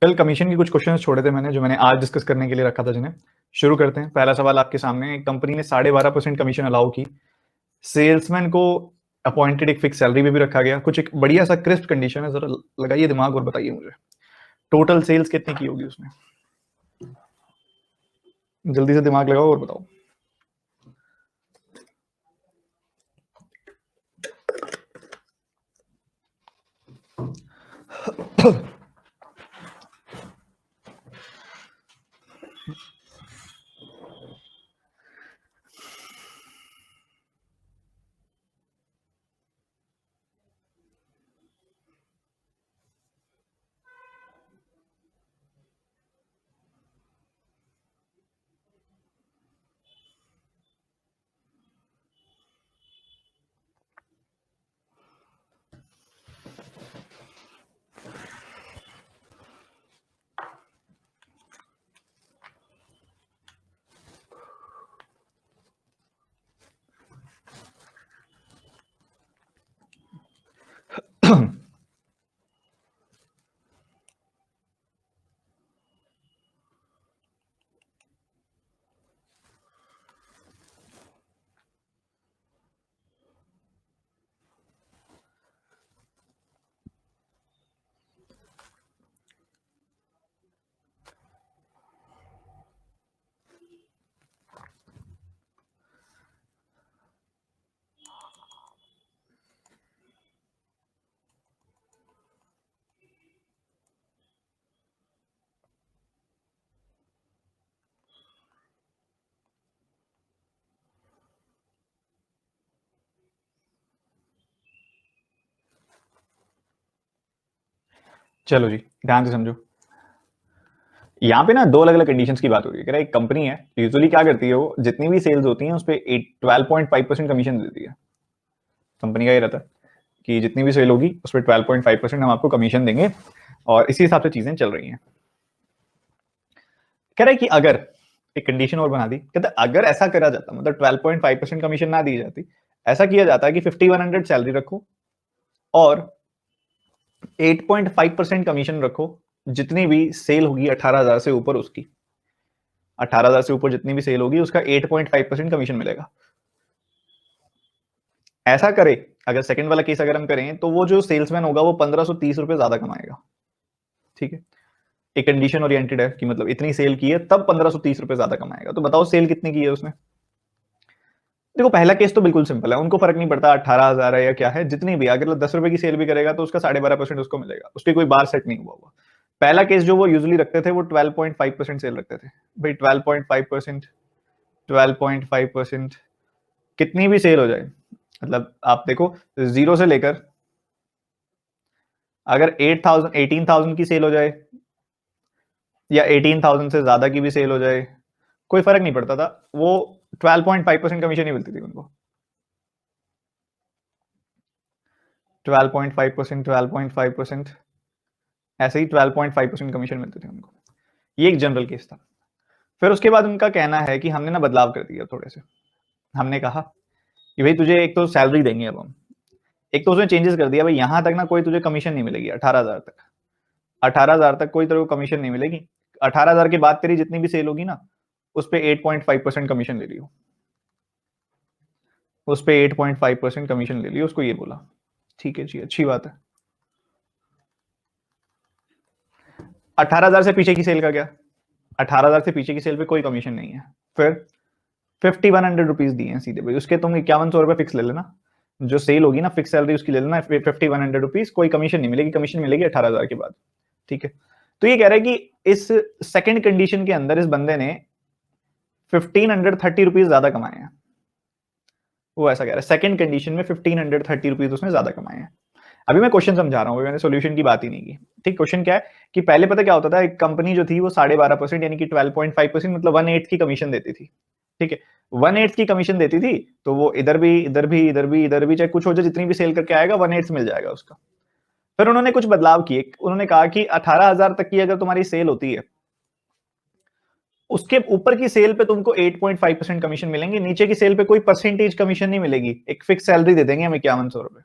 कल कमीशन के कुछ क्वेश्चंस छोड़े थे मैंने, जो मैंने आज डिस्कस करने के लिए रखा था जिन्हें। शुरू करते हैं। पहला सवाल आपके सामने। कंपनी ने 12.5% कमीशन अलाउ की। सेल्समैन को अपॉइंटेड एक फिक्स सैलरी भी रखा गया। कुछ एक बढ़िया सा क्रिस्प कंडीशन है, जरा लगाइए दिमाग और बताइए मुझे टोटल सेल्स कितनी की होगी उसने। जल्दी से दिमाग लगाओ और बताओ। चलो जी, ध्यान से समझो। यहाँ पे ना दो अलग अलग कंडीशंस की बात हो रही है। कह रहा है एक कंपनी है, यूजुअली क्या करती है, वो जितनी भी सेल्स होती हैं उस पर 12.5% कमीशन देती है। कंपनी का ये रहता है कि जितनी भी सेल होगी उस पर 12.5% हम आपको कमीशन देंगे, और इसी हिसाब से चीजें चल रही हैं। कह रहा है कि अगर एक कंडीशन और बना दी, कहता है अगर ऐसा करा जाता, मतलब 12.5% कमीशन ना दी जाती, ऐसा किया जाता है कि 5100 सैलरी रखो और 8.5% कमीशन रखो जितनी भी सेल होगी 18,000 से ऊपर उसकी। 18,000 से ऊपर जितनी भी सेल होगी उसका 8.5% कमीशन मिलेगा। ऐसा करे, अगर सेकंड वाला केस अगर हम करें तो वो जो सेल्समैन होगा वो 1530 रुपए ज्यादा कमाएगा। ठीक है, एक कंडीशन ओरिएंटेड है कि मतलब इतनी सेल की है तब 1530 रुपए ज्यादा कमाएगा। तो बताओ सेल कितनी की है उसने। देखो पहला केस तो बिल्कुल सिंपल है, उनको फर्क नहीं पड़ता 18,000 है या क्या है, जितनी भी, अगर 10 रुपए की सेल भी करेगा तो उसका 12.5% उसको मिलेगा, उसकी कोई बार सेट नहीं हुआ हुआ। पहला केस जो वो यूजुअली रखते थे वो 12.5% सेल रखते थे। भाई 12.5%, 12.5% कितनी भी सेल हो जाए, मतलब आप देखो जीरो से लेकर अगर 8,000 18,000 की सेल हो जाए या 18,000 से ज्यादा की भी सेल हो जाए, कोई फर्क नहीं पड़ता था, वो 12.5% कमीशन ही मिलती थी उनको। 12.5%, 12.5%, ऐसे ही 12.5% कमीशन मिलते थे उनको। ये एक जनरल केस था। फिर उसके बाद उनका कहना है कि हमने ना बदलाव कर दिया थोड़े से। हमने कहा कि भाई तुझे एक तो सैलरी देंगे अब हम, एक तो उसने चेंजेस कर दिया, भाई यहां तक ना कोई तुझे कमीशन नहीं मिलेगी 18,000 तक। 18,000 तक कोई तेरे को कमीशन नहीं मिलेगी। 18,000 के बाद तेरी जितनी भी सेल होगी ना उस पे 8.5% कमीशन ले लियो, उस पे 8.5% कमीशन ले लियो, उसको ये बोला। ठीक है जी, अच्छी बात है। 18,000 से पीछे की सेल का क्या, 18,000 से पीछे की सेल पे कोई कमीशन नहीं है। फिर 5100 रुपीज दिए हैं सीधे, भाई उसके तुम 5100 रुपए फिक्स ले लेना, जो सेल होगी ना फिक्स सैलरी उसकी ले लेना 5100 रुपीज, कोई कमीशन नहीं मिलेगी, कमीशन मिलेगी 18,000 के बाद। ठीक है, तो ये कह रहा है कि इस सेकंड कंडीशन के अंदर इस बंदे ने 1530 रुपीज ज्यादा कमाए हैं। वो ऐसा कह रहा है सेकंड कंडीशन में 1530 रुपीज उसने ज्यादा कमाए हैं। अभी मैं क्वेश्चन समझा रहा हूँ, मैंने सोल्यूशन की बात ही नहीं की। ठीक, क्वेश्चन क्या है कि पहले पता क्या होता था, एक कंपनी जो थी वो 12.5% यानी कि 12.5% मतलब 1/8 की कमीशन देती थी। ठीक है, 1/8 की कमीशन देती थी, तो वो इधर भी इधर भी इधर भी इधर भी चाहे कुछ हो जाए, जितनी भी सेल करके आएगा 1/8 मिल जाएगा उसका। फिर उन्होंने कुछ बदलाव किए, उन्होंने कहा कि 18,000 तक की अगर तुम्हारी सेल होती है, उसके ऊपर की सेल पे तुमको 8.5% कमीशन मिलेंगे, नीचे की सेल पे कोई परसेंटेज कमीशन नहीं मिलेगी, एक फिक्स सैलरी दे देंगे हम 5100 रुपए।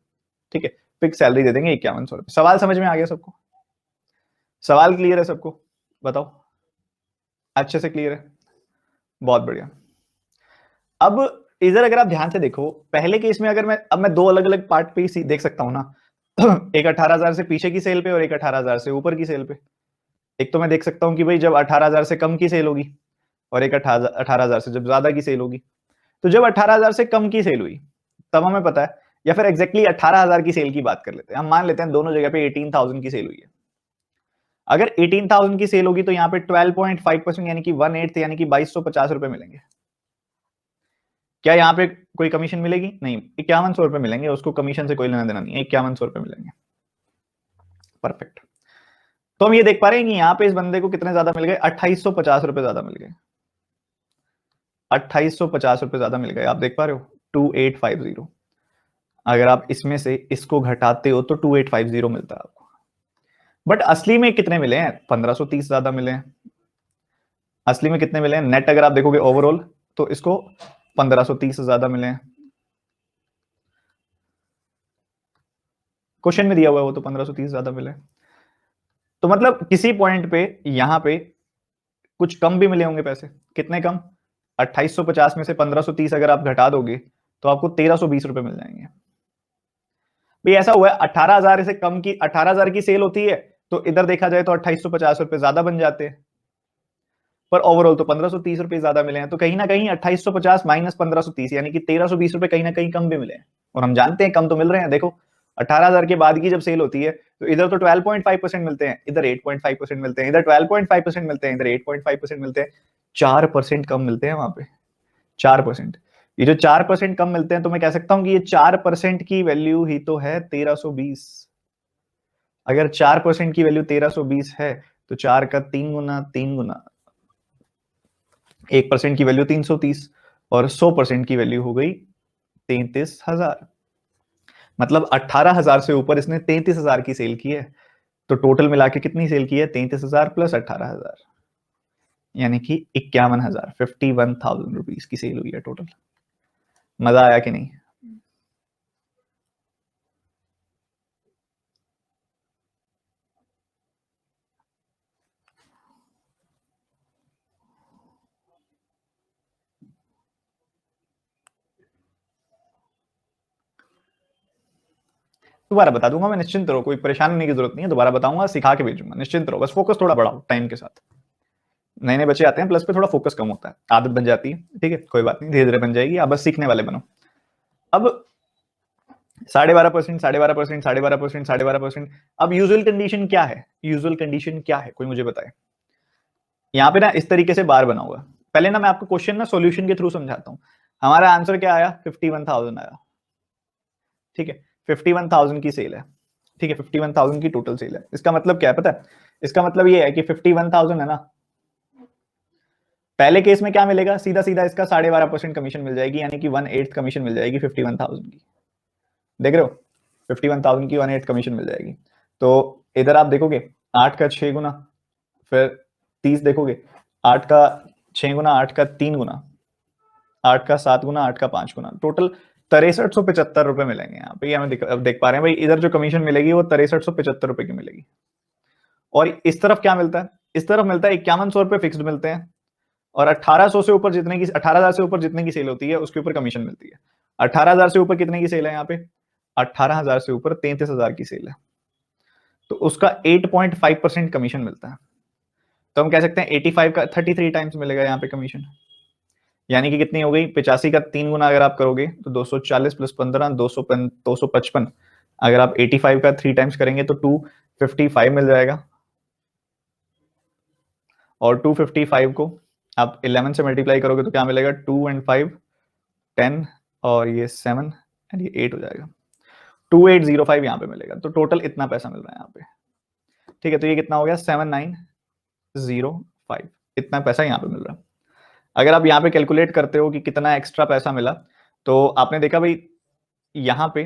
ठीक है, फिक्स सैलरी दे देंगे 5100 रुपए। सवाल समझ में आ गया सबको। सवाल क्लियर है सबको? बताओ, अच्छे से क्लियर है? बहुत बढ़िया। अब इधर अगर आप ध्यान से देखो, पहले केस में अगर मैं दो अलग अलग पार्ट पे ही देख सकता हूं ना। एक 18,000 से पीछे की सेल पे और एक 18,000 से ऊपर की सेल पे। एक तो मैं देख सकता हूं कि भाई जब 18,000 से कम की सेल होगी, और एक 18,000 से जब ज्यादा की सेल होगी। तो जब 18,000 से कम की सेल हुई, तब हमें पता है, या फिर एग्जैक्टली 18,000 की सेल की बात कर लेते हैं। हम मान लेते हैं दोनों जगह पे 18,000 की सेल हुई है। अगर 18,000 की सेल होगी तो यहाँ पे 12.5% यानी कि 1/8 यानी कि 2250 रुपए मिलेंगे। क्या यहाँ पे कोई कमीशन मिलेगी? नहीं, 5100 रुपए मिलेंगे, उसको कमीशन से कोई लेना देना नहीं है, 5100 रुपए मिलेंगे। परफेक्ट। तो हम ये देख पा रहे हैं कि यहाँ पे इस बंदे को कितने ज्यादा मिल गए? 2850 रुपए ज्यादा मिल गए। 2850 रुपए ज्यादा मिल गए, आप देख पा रहे हो, 2850। अगर आप इसमें से इसको घटाते हो तो 2850 मिलता है आपको। बट असली में कितने मिले हैं? 1530 ज्यादा मिले हैं। असली में कितने मिले हैं नेट? अगर आप देखोगे ओवरऑल तो इसको 1530 ज्यादा मिले हैं। क्वेश्चन में दिया हुआ है वो, तो 1530 ज्यादा मिले। तो मतलब किसी पॉइंट पे यहां पे कुछ कम भी मिले होंगे पैसे। कितने कम? 2850 में से 1530 अगर आप घटा दोगे तो आपको 1320 रुपए मिल जाएंगे। भाई ऐसा हुआ है 18,000 से कम की, 18,000 की सेल होती है तो इधर देखा जाए तो 2850 रुपए ज्यादा बन जाते हैं, पर ओवरऑल तो 1530 रुपए ज्यादा मिले हैं। तो कहीं ना कहीं 2850 माइनस 1530 यानी कि 1320 रुपए कहीं ना कहीं कम भी मिले हैं। और हम जानते हैं कम तो मिल रहे हैं। देखो 18,000 के बाद की जब सेल होती है तो इधर तो 12.5% मिलते हैं, इधर 8.5% मिलते हैं, इधर 12.5% मिलते हैं, इधर 8.5% मिलते हैं। 4% कम मिलते हैं वहां पे, 4%। ये जो 4% कम मिलते हैं, तो मैं कह सकता हूं कि ये 4% की वैल्यू ही तो है 1320। अगर 4% की वैल्यू 1320 है तो 4 का 3 गुना, 3 गुना 1% की वैल्यू 330, और 100% की वैल्यू हो गई 33,000। मतलब 18,000 से ऊपर इसने 33,000 की सेल की है। तो टोटल मिला के कितनी सेल की है? 33,000 प्लस 18,000, यानी कि 51,000, 51,000 रुपीज की सेल हुई है टोटल। मजा आया कि नहीं? दोबारा बता दूंगा मैं, निश्चिंत रहो, कोई परेशान होने की जरूरत नहीं है। दोबारा बताऊंगा, सिखा के भेजूंगा, निश्चिंत रहो। बस फोकस थोड़ा बढ़ाओ टाइम के साथ। नए नए बच्चे आते हैं, प्लस पे थोड़ा फोकस कम होता है, आदत बन जाती है। ठीक है, कोई बात नहीं, धीरे धीरे बन जाएगी। आप बस सीखने वाले बनो। अब 12.5%, 12.5%, 12.5%, 12.5%। अब यूजुअल कंडीशन क्या है? यूजुअल कंडीशन क्या है, कोई मुझे बताए। यहाँ पे ना इस तरीके से बार बना हुआ है। पहले ना मैं आपको क्वेश्चन ना सॉल्यूशन के थ्रू समझाता हूँ। हमारा आंसर क्या आया? 51,000 आया। ठीक है, 51,000 की सेल है। ठीक है, 51,000 की टोटल सेल है। इसका मतलब क्या है पता है? इसका मतलब ये है कि 51,000 है ना, पहले केस में क्या मिलेगा? सीधा सीधा इसका 12.5% कमीशन मिल जाएगी, यानी कि 1/8 कमीशन मिल जाएगी 51,000 की। देख रहे हो, 51,000 की 1/8 कमीशन मिल जाएगी। तो इधर आप देखोगे 8 का 6 गुना, फिर 30 देखोगे 8 का 6 गुना, 8 का 3 गुना, 8 का 7 गुना, 8 का 5 गुना, टोटल 6375 रुपए मिलेंगे यहाँ पे। हमें अब देख पा रहे हैं भाई, इधर जो कमीशन मिलेगी वो 6375 रुपए की मिलेगी। और इस तरफ क्या मिलता है? इस तरफ मिलता है 5100 रुपए फिक्स्ड मिलते हैं, और 1800 से ऊपर जितने की, 18,000 से ऊपर जितने की सेल होती है उसके ऊपर कमीशन मिलती है। 18,000 से ऊपर कितने की सेल है यहाँ पे? 18,000 से ऊपर 33,000 की सेल है, तो उसका 8.5% कमीशन मिलता है। तो हम कह सकते हैं 85 का 33 टाइम्स मिलेगा यहाँ पे कमीशन। यानी कि कितनी हो गई? 85 का 3 गुना अगर आप करोगे तो 240 प्लस 15, 255। अगर आप 85 का 3 टाइम्स करेंगे तो 255 मिल जाएगा। और 255 को आप 11 से मल्टीप्लाई करोगे तो क्या मिलेगा? 2 एंड 5 10, और ये 7 एंड ये 8 हो जाएगा। 2805 यहाँ पे मिलेगा। तो टोटल इतना पैसा मिल रहा है यहाँ पे। ठीक है, तो ये कितना हो गया? 7905, इतना पैसा यहाँ पे मिल रहा है। अगर आप यहाँ पे कैलकुलेट करते हो कि कितना एक्स्ट्रा पैसा मिला, तो आपने देखा भाई यहाँ पे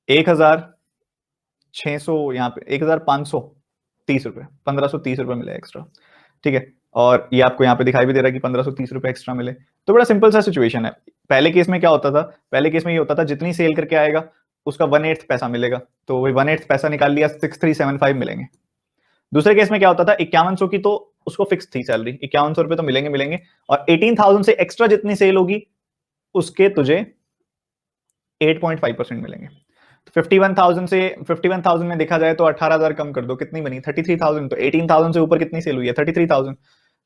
1,600, यहाँ पे 1,530 रुपए, 1,530 रुपए मिले एक्स्ट्रा। ठीक है, और ये आपको यहाँ पे दिखाई भी दे रहा है कि 1,530 रुपए एक्स्ट्रा मिले। तो बड़ा सिंपल सा सिचुएशन है। पहले केस में क्या होता था? पहले केस में ये होता था जितनी सेल करके आएगा उसका 1/8 पैसा मिलेगा। तो वही 1/8 पैसा निकाल लिया, 6375 मिलेंगे। दूसरे केस में क्या होता था, 5100 की तो उसको फिक्स थी सैलरी, 5100 रुपए तो मिलेंगे मिलेंगे, और 18,000 से एक्स्ट्रा जितनी सेल होगी उसके तुझे 8.5% मिलेंगे। तो 51,000 से 51,000 में देखा जाए तो 18,000 कम कर दो, कितनी बनी 33,000। तो 18,000 से ऊपर कितनी सेल हुई है 33,000।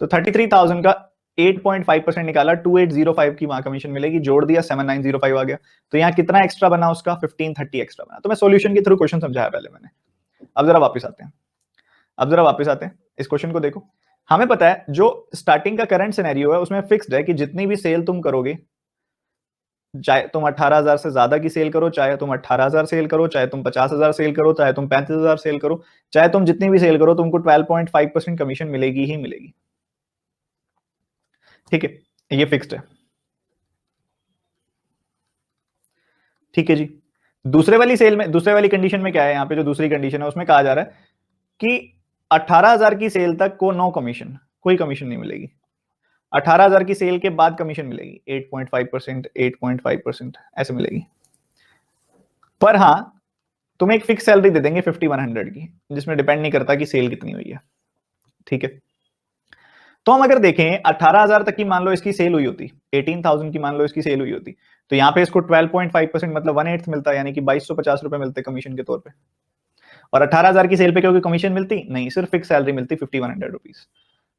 तो 33,000 का 8.5% निकाला, 2805 की वहां कमीशन मिलेगी, जोड़ दिया 7905 आ गया। तो यहाँ कितना एक्स्ट्रा बना उसका 1530 एक्स्ट्रा बना। तो मैं सॉल्यूशन के थ्रू क्वेश्चन समझाया पहले मैंने। अब जरा वापस आते हैं, अब जरा वापस आते हैं, इस क्वेश्चन को देखो। हमें पता है जो स्टार्टिंग का करंट सिनेरियो है उसमें फिक्स्ड है कि जितनी भी सेल तुम करोगे, चाहे तुम 18,000 से ज्यादा की सेल करो, चाहे तुम 18,000 सेल करो, चाहे तुम 50,000 सेल करो, चाहे तुम 35,000 सेल करो, चाहे तुम जितनी भी सेल करो, तुमको 12.5% कमीशन मिलेगी ही मिलेगी। ठीक है, ये फिक्स्ड है। ठीक है जी। दूसरे वाली सेल में, दूसरे वाली कंडीशन में क्या है, यहाँ पे जो दूसरी कंडीशन है उसमें कहा जा रहा है कि 18,000 की सेल तक को नो कमीशन, कोई कमीशन नहीं मिलेगी। 18,000 की सेल के बाद कमीशन मिलेगी 8.5%, 8.5% ऐसे मिलेगी। पर हाँ, तुम्हें एक फिक्स सैलरी दे देंगे 5100 की, जिसमें डिपेंड नहीं करता कि सेल कितनी हुई है। ठीक है, तो हम अगर देखें 18,000 तक की मान लो इसकी सेल हुई होती, 18,000 की मान लो इसकी सेल हुई होती, तो यहाँ पे इसको 12.5% मतलब 1/8 मिलता है, यानी कि 2250 रुपए मिलते कमीशन के तौर पे। और 18,000 की सेल पे क्योंकि कमीशन मिलती नहीं, सिर्फ फिक्स सैलरी मिलती 5100 रुपीज।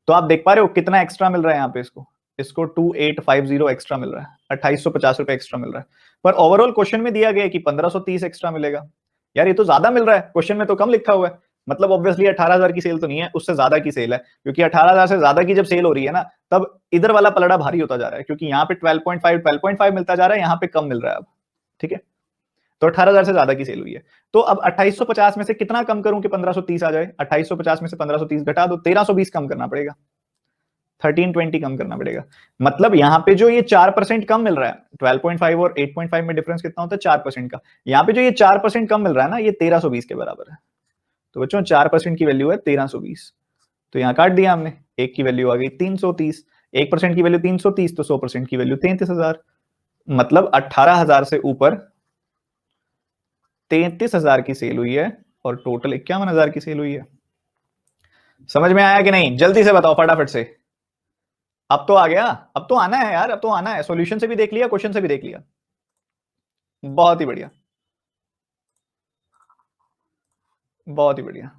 तो आप देख पा रहे हो कितना एक्स्ट्रा मिल रहा है यहाँ पे इसको, इसको 2850 एक्स्ट्रा मिल रहा है, 2850 रुपए एक्स्ट्रा मिल रहा है। पर ओवरऑल क्वेश्चन में दिया गया है कि 1530 एक्स्ट्रा मिलेगा। यार ये तो ज्यादा मिल रहा है, क्वेश्चन में तो कम लिखा हुआ है। मतलब ऑब्वियसली 18,000 की सेल तो नहीं है, उससे ज्यादा की सेल है, क्योंकि 18,000 से ज्यादा की जब सेल हो रही है ना, तब इधर वाला पलड़ा भारी होता जा रहा है, क्योंकि यहाँ पे 12.5 मिलता जा रहा है, यहाँ पे कम मिल रहा है अब। ठीक है, तो 18,000 से ज्यादा की सेल हुई है। तो अब 2850 में से कितना कम करूं कि 1530 आ जाए, 2850 में से 1530 घटा दो, 1320 कम करना पड़ेगा, 1320 कम करना पड़ेगा। मतलब यहाँ पे जो ये 4% कम मिल रहा है, 12.5 और 8.5 में डिफरेंस कितना होता है 4% का, यहाँ पे जो ये 4% कम मिल रहा है ना, ये 1320 के बराबर है। तो बच्चों 4% की वैल्यू है 1320। तो यहाँ काट दिया हमने, एक की वैल्यू आ गई 330, 1% की वैल्यू 330, तो 100% की वैल्यू 33,000। मतलब 18,000 से ऊपर 33,000 की सेल हुई है, और टोटल 51,000 की सेल हुई है। समझ में आया कि नहीं, जल्दी से बताओ फटाफट से। अब तो आ गया, अब तो आना है यार, अब तो आना है। सॉल्यूशन से भी देख लिया, क्वेश्चन से भी देख लिया, बहुत ही बढ़िया, बहुत ही बढ़िया।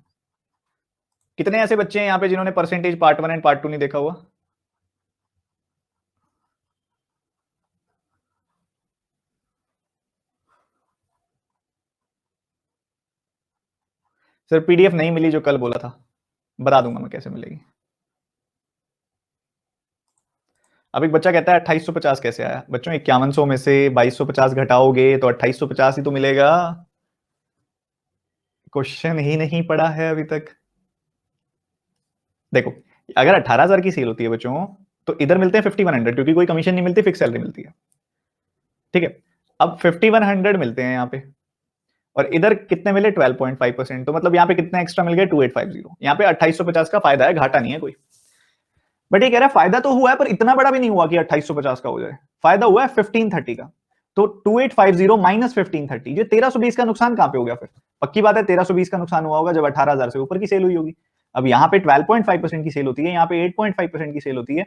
कितने ऐसे बच्चे हैं यहाँ पे जिन्होंने परसेंटेज पार्ट 1 एंड पार्ट 2 नहीं देखा हुआ? सर पीडीएफ नहीं मिली जो कल बोला था, बता दूंगा मैं कैसे मिलेगी। अब एक बच्चा कहता है 2850 कैसे आया? बच्चों 5100 में से 2250 घटाओगे तो 2850 ही तो मिलेगा। क्वेश्चन ही नहीं पढ़ा है अभी तक। देखो, अगर 18,000 की सेल होती है बच्चों, तो इधर मिलते हैं 5100, क्योंकि कोई कमीशन नहीं मिलती, फिक्स सैलरी मिलती है। ठीक है, अब 5100 मिलते हैं यहाँ पे, और इधर कितने मिले 12.5%, तो मतलब यहाँ पे कितना एक्स्ट्रा मिल गया 2850। यहाँ पे 2850 का फायदा है, घाटा नहीं है कोई। बट ये कह रहा है फायदा तो हुआ है, पर इतना बड़ा भी नहीं हुआ कि 2850 का हो जाए। फायदा हुआ है 1530 का। तो 2850 माइनस 1530, ये 1320 का नुकसान कहां पे हो गया फिर? पक्की बात है 1320 का नुकसान हुआ होगा जब 18,000 से ऊपर की सेल हुई होगी। अब यहाँ पे 12.5% की सेल होती है, यहाँ पे 8.5% की सेल होती है,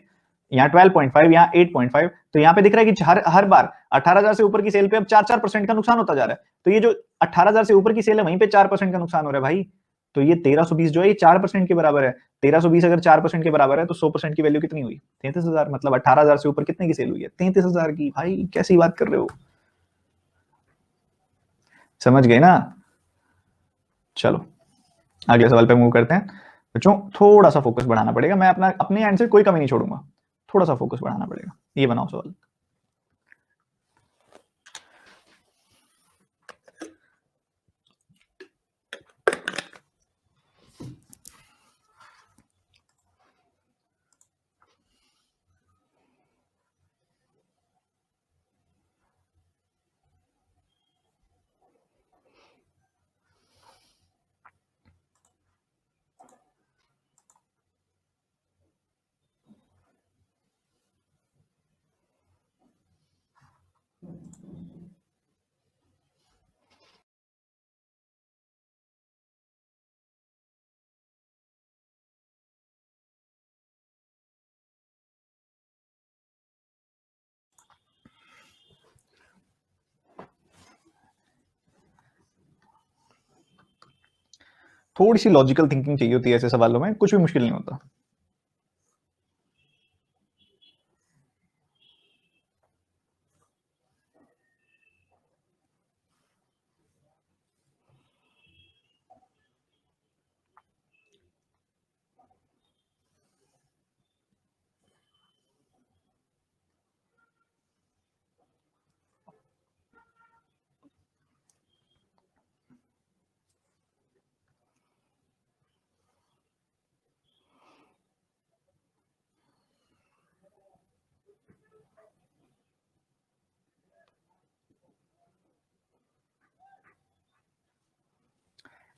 यहाँ 12.5, यहाँ 8.5। तो यहाँ पे दिख रहा है कि हर हर बार 18,000 से ऊपर की सेल पे अब 4-4% का नुकसान होता जा रहा है। तो ये जो 18,000 से ऊपर की सेल है वहीं पे 4% का नुकसान हो रहा है भाई। तो ये 1320 जो है ये 4% के बराबर है। 1320 अगर 4% के बराबर है तो 100% की वैल्यू कितनी हुई 33,000। मतलब 18,000 से ऊपर कितने की सेल हुई है 33,000 की। भाई कैसी बात कर रहे हो, समझ गए ना? चलो अगले सवाल पे मूव करते हैं। बच्चों थोड़ा सा फोकस बढ़ाना पड़ेगा, मैं अपना अपने एंड से कोई कमी नहीं छोड़ूंगा, थोड़ा सा फोकस बढ़ाना पड़ेगा। ये बनाओ सवाल। थोड़ी सी लॉजिकल थिंकिंग चाहिए होती है ऐसे सवालों में, कुछ भी मुश्किल नहीं होता।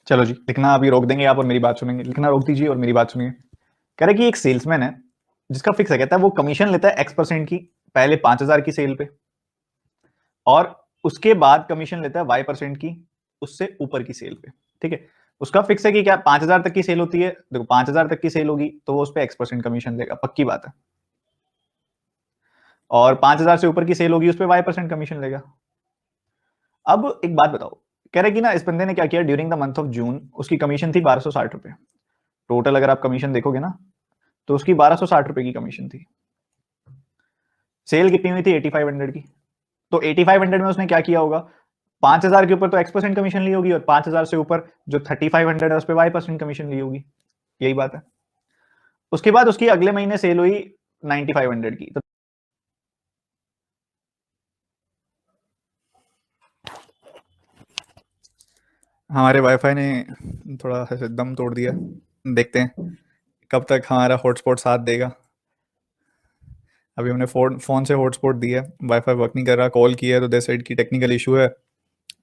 चलो जी, लिखना अभी रोक देंगे आप और मेरी बात सुनेंगे। लिखना रोक दीजिए और मेरी बात सुनिए। कह रहे कि एक सेल्समैन है जिसका फिक्स है, कहता है वो कमीशन लेता है X% की पहले 5,000 की सेल पे, और उसके बाद कमीशन लेता है Y% की उससे ऊपर की सेल पे। ठीक है, उसका फिक्स है कि क्या 5,000 तक की सेल होती है, देखो 5,000 तक की सेल होगी तो वो उस पर X% कमीशन लेगा, पक्की बात है। और 5,000 से ऊपर की सेल होगी उस पर Y% कमीशन लेगा। अब एक बात बताओ, कह रहे कि ना इस बंदे ने क्या किया, during the month of June उसकी कमीशन थी 1,260 रुपए। टोटल अगर आप कमीशन देखोगे ना तो उसकी 1,260 रुपए की कमीशन थी। सेल कितनी हुई थी 8,500 की। तो 8,500 में उसने क्या किया होगा, 5,000 के ऊपर तो X% कमीशन ली होगी और 5,000 से ऊपर जो 3,500 है उस पर Y% कमीशन ली होगी। यही बात है। उसके बाद उसकी अगले महीने सेल हुई 9,500 की। तो हमारे वाईफाई ने थोड़ा ऐसे दम तोड़ दिया, देखते हैं कब तक हमारा हॉटस्पॉट साथ देगा। अभी हमने फोन से हॉटस्पॉट दिया, वाईफाई वर्क नहीं कर रहा, कॉल किया है तो दे साइड की टेक्निकल इशू है,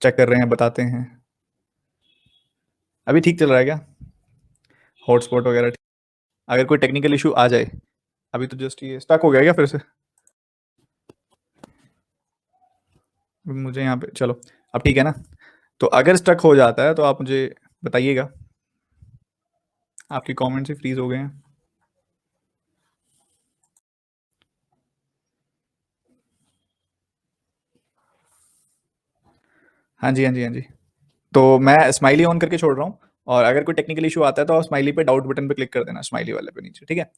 चेक कर रहे हैं, बताते हैं। अभी ठीक चल रहा है क्या हॉटस्पॉट वगैरह? अगर कोई टेक्निकल इशू आ जाए, अभी तो जस्ट ये स्टक हो गया क्या फिर से? मुझे यहाँ पे चलो, अब ठीक है ना? तो अगर स्टक हो जाता है तो आप मुझे बताइएगा। आपके कमेंट से फ्रीज हो गए हैं। हाँ जी, हाँ जी, हाँ जी। तो मैं स्माइली ऑन करके छोड़ रहा हूँ, और अगर कोई टेक्निकल इशू आता है तो आप स्माइली पे डाउट बटन पे क्लिक कर देना, स्माइली वाले पे नीचे, ठीक है?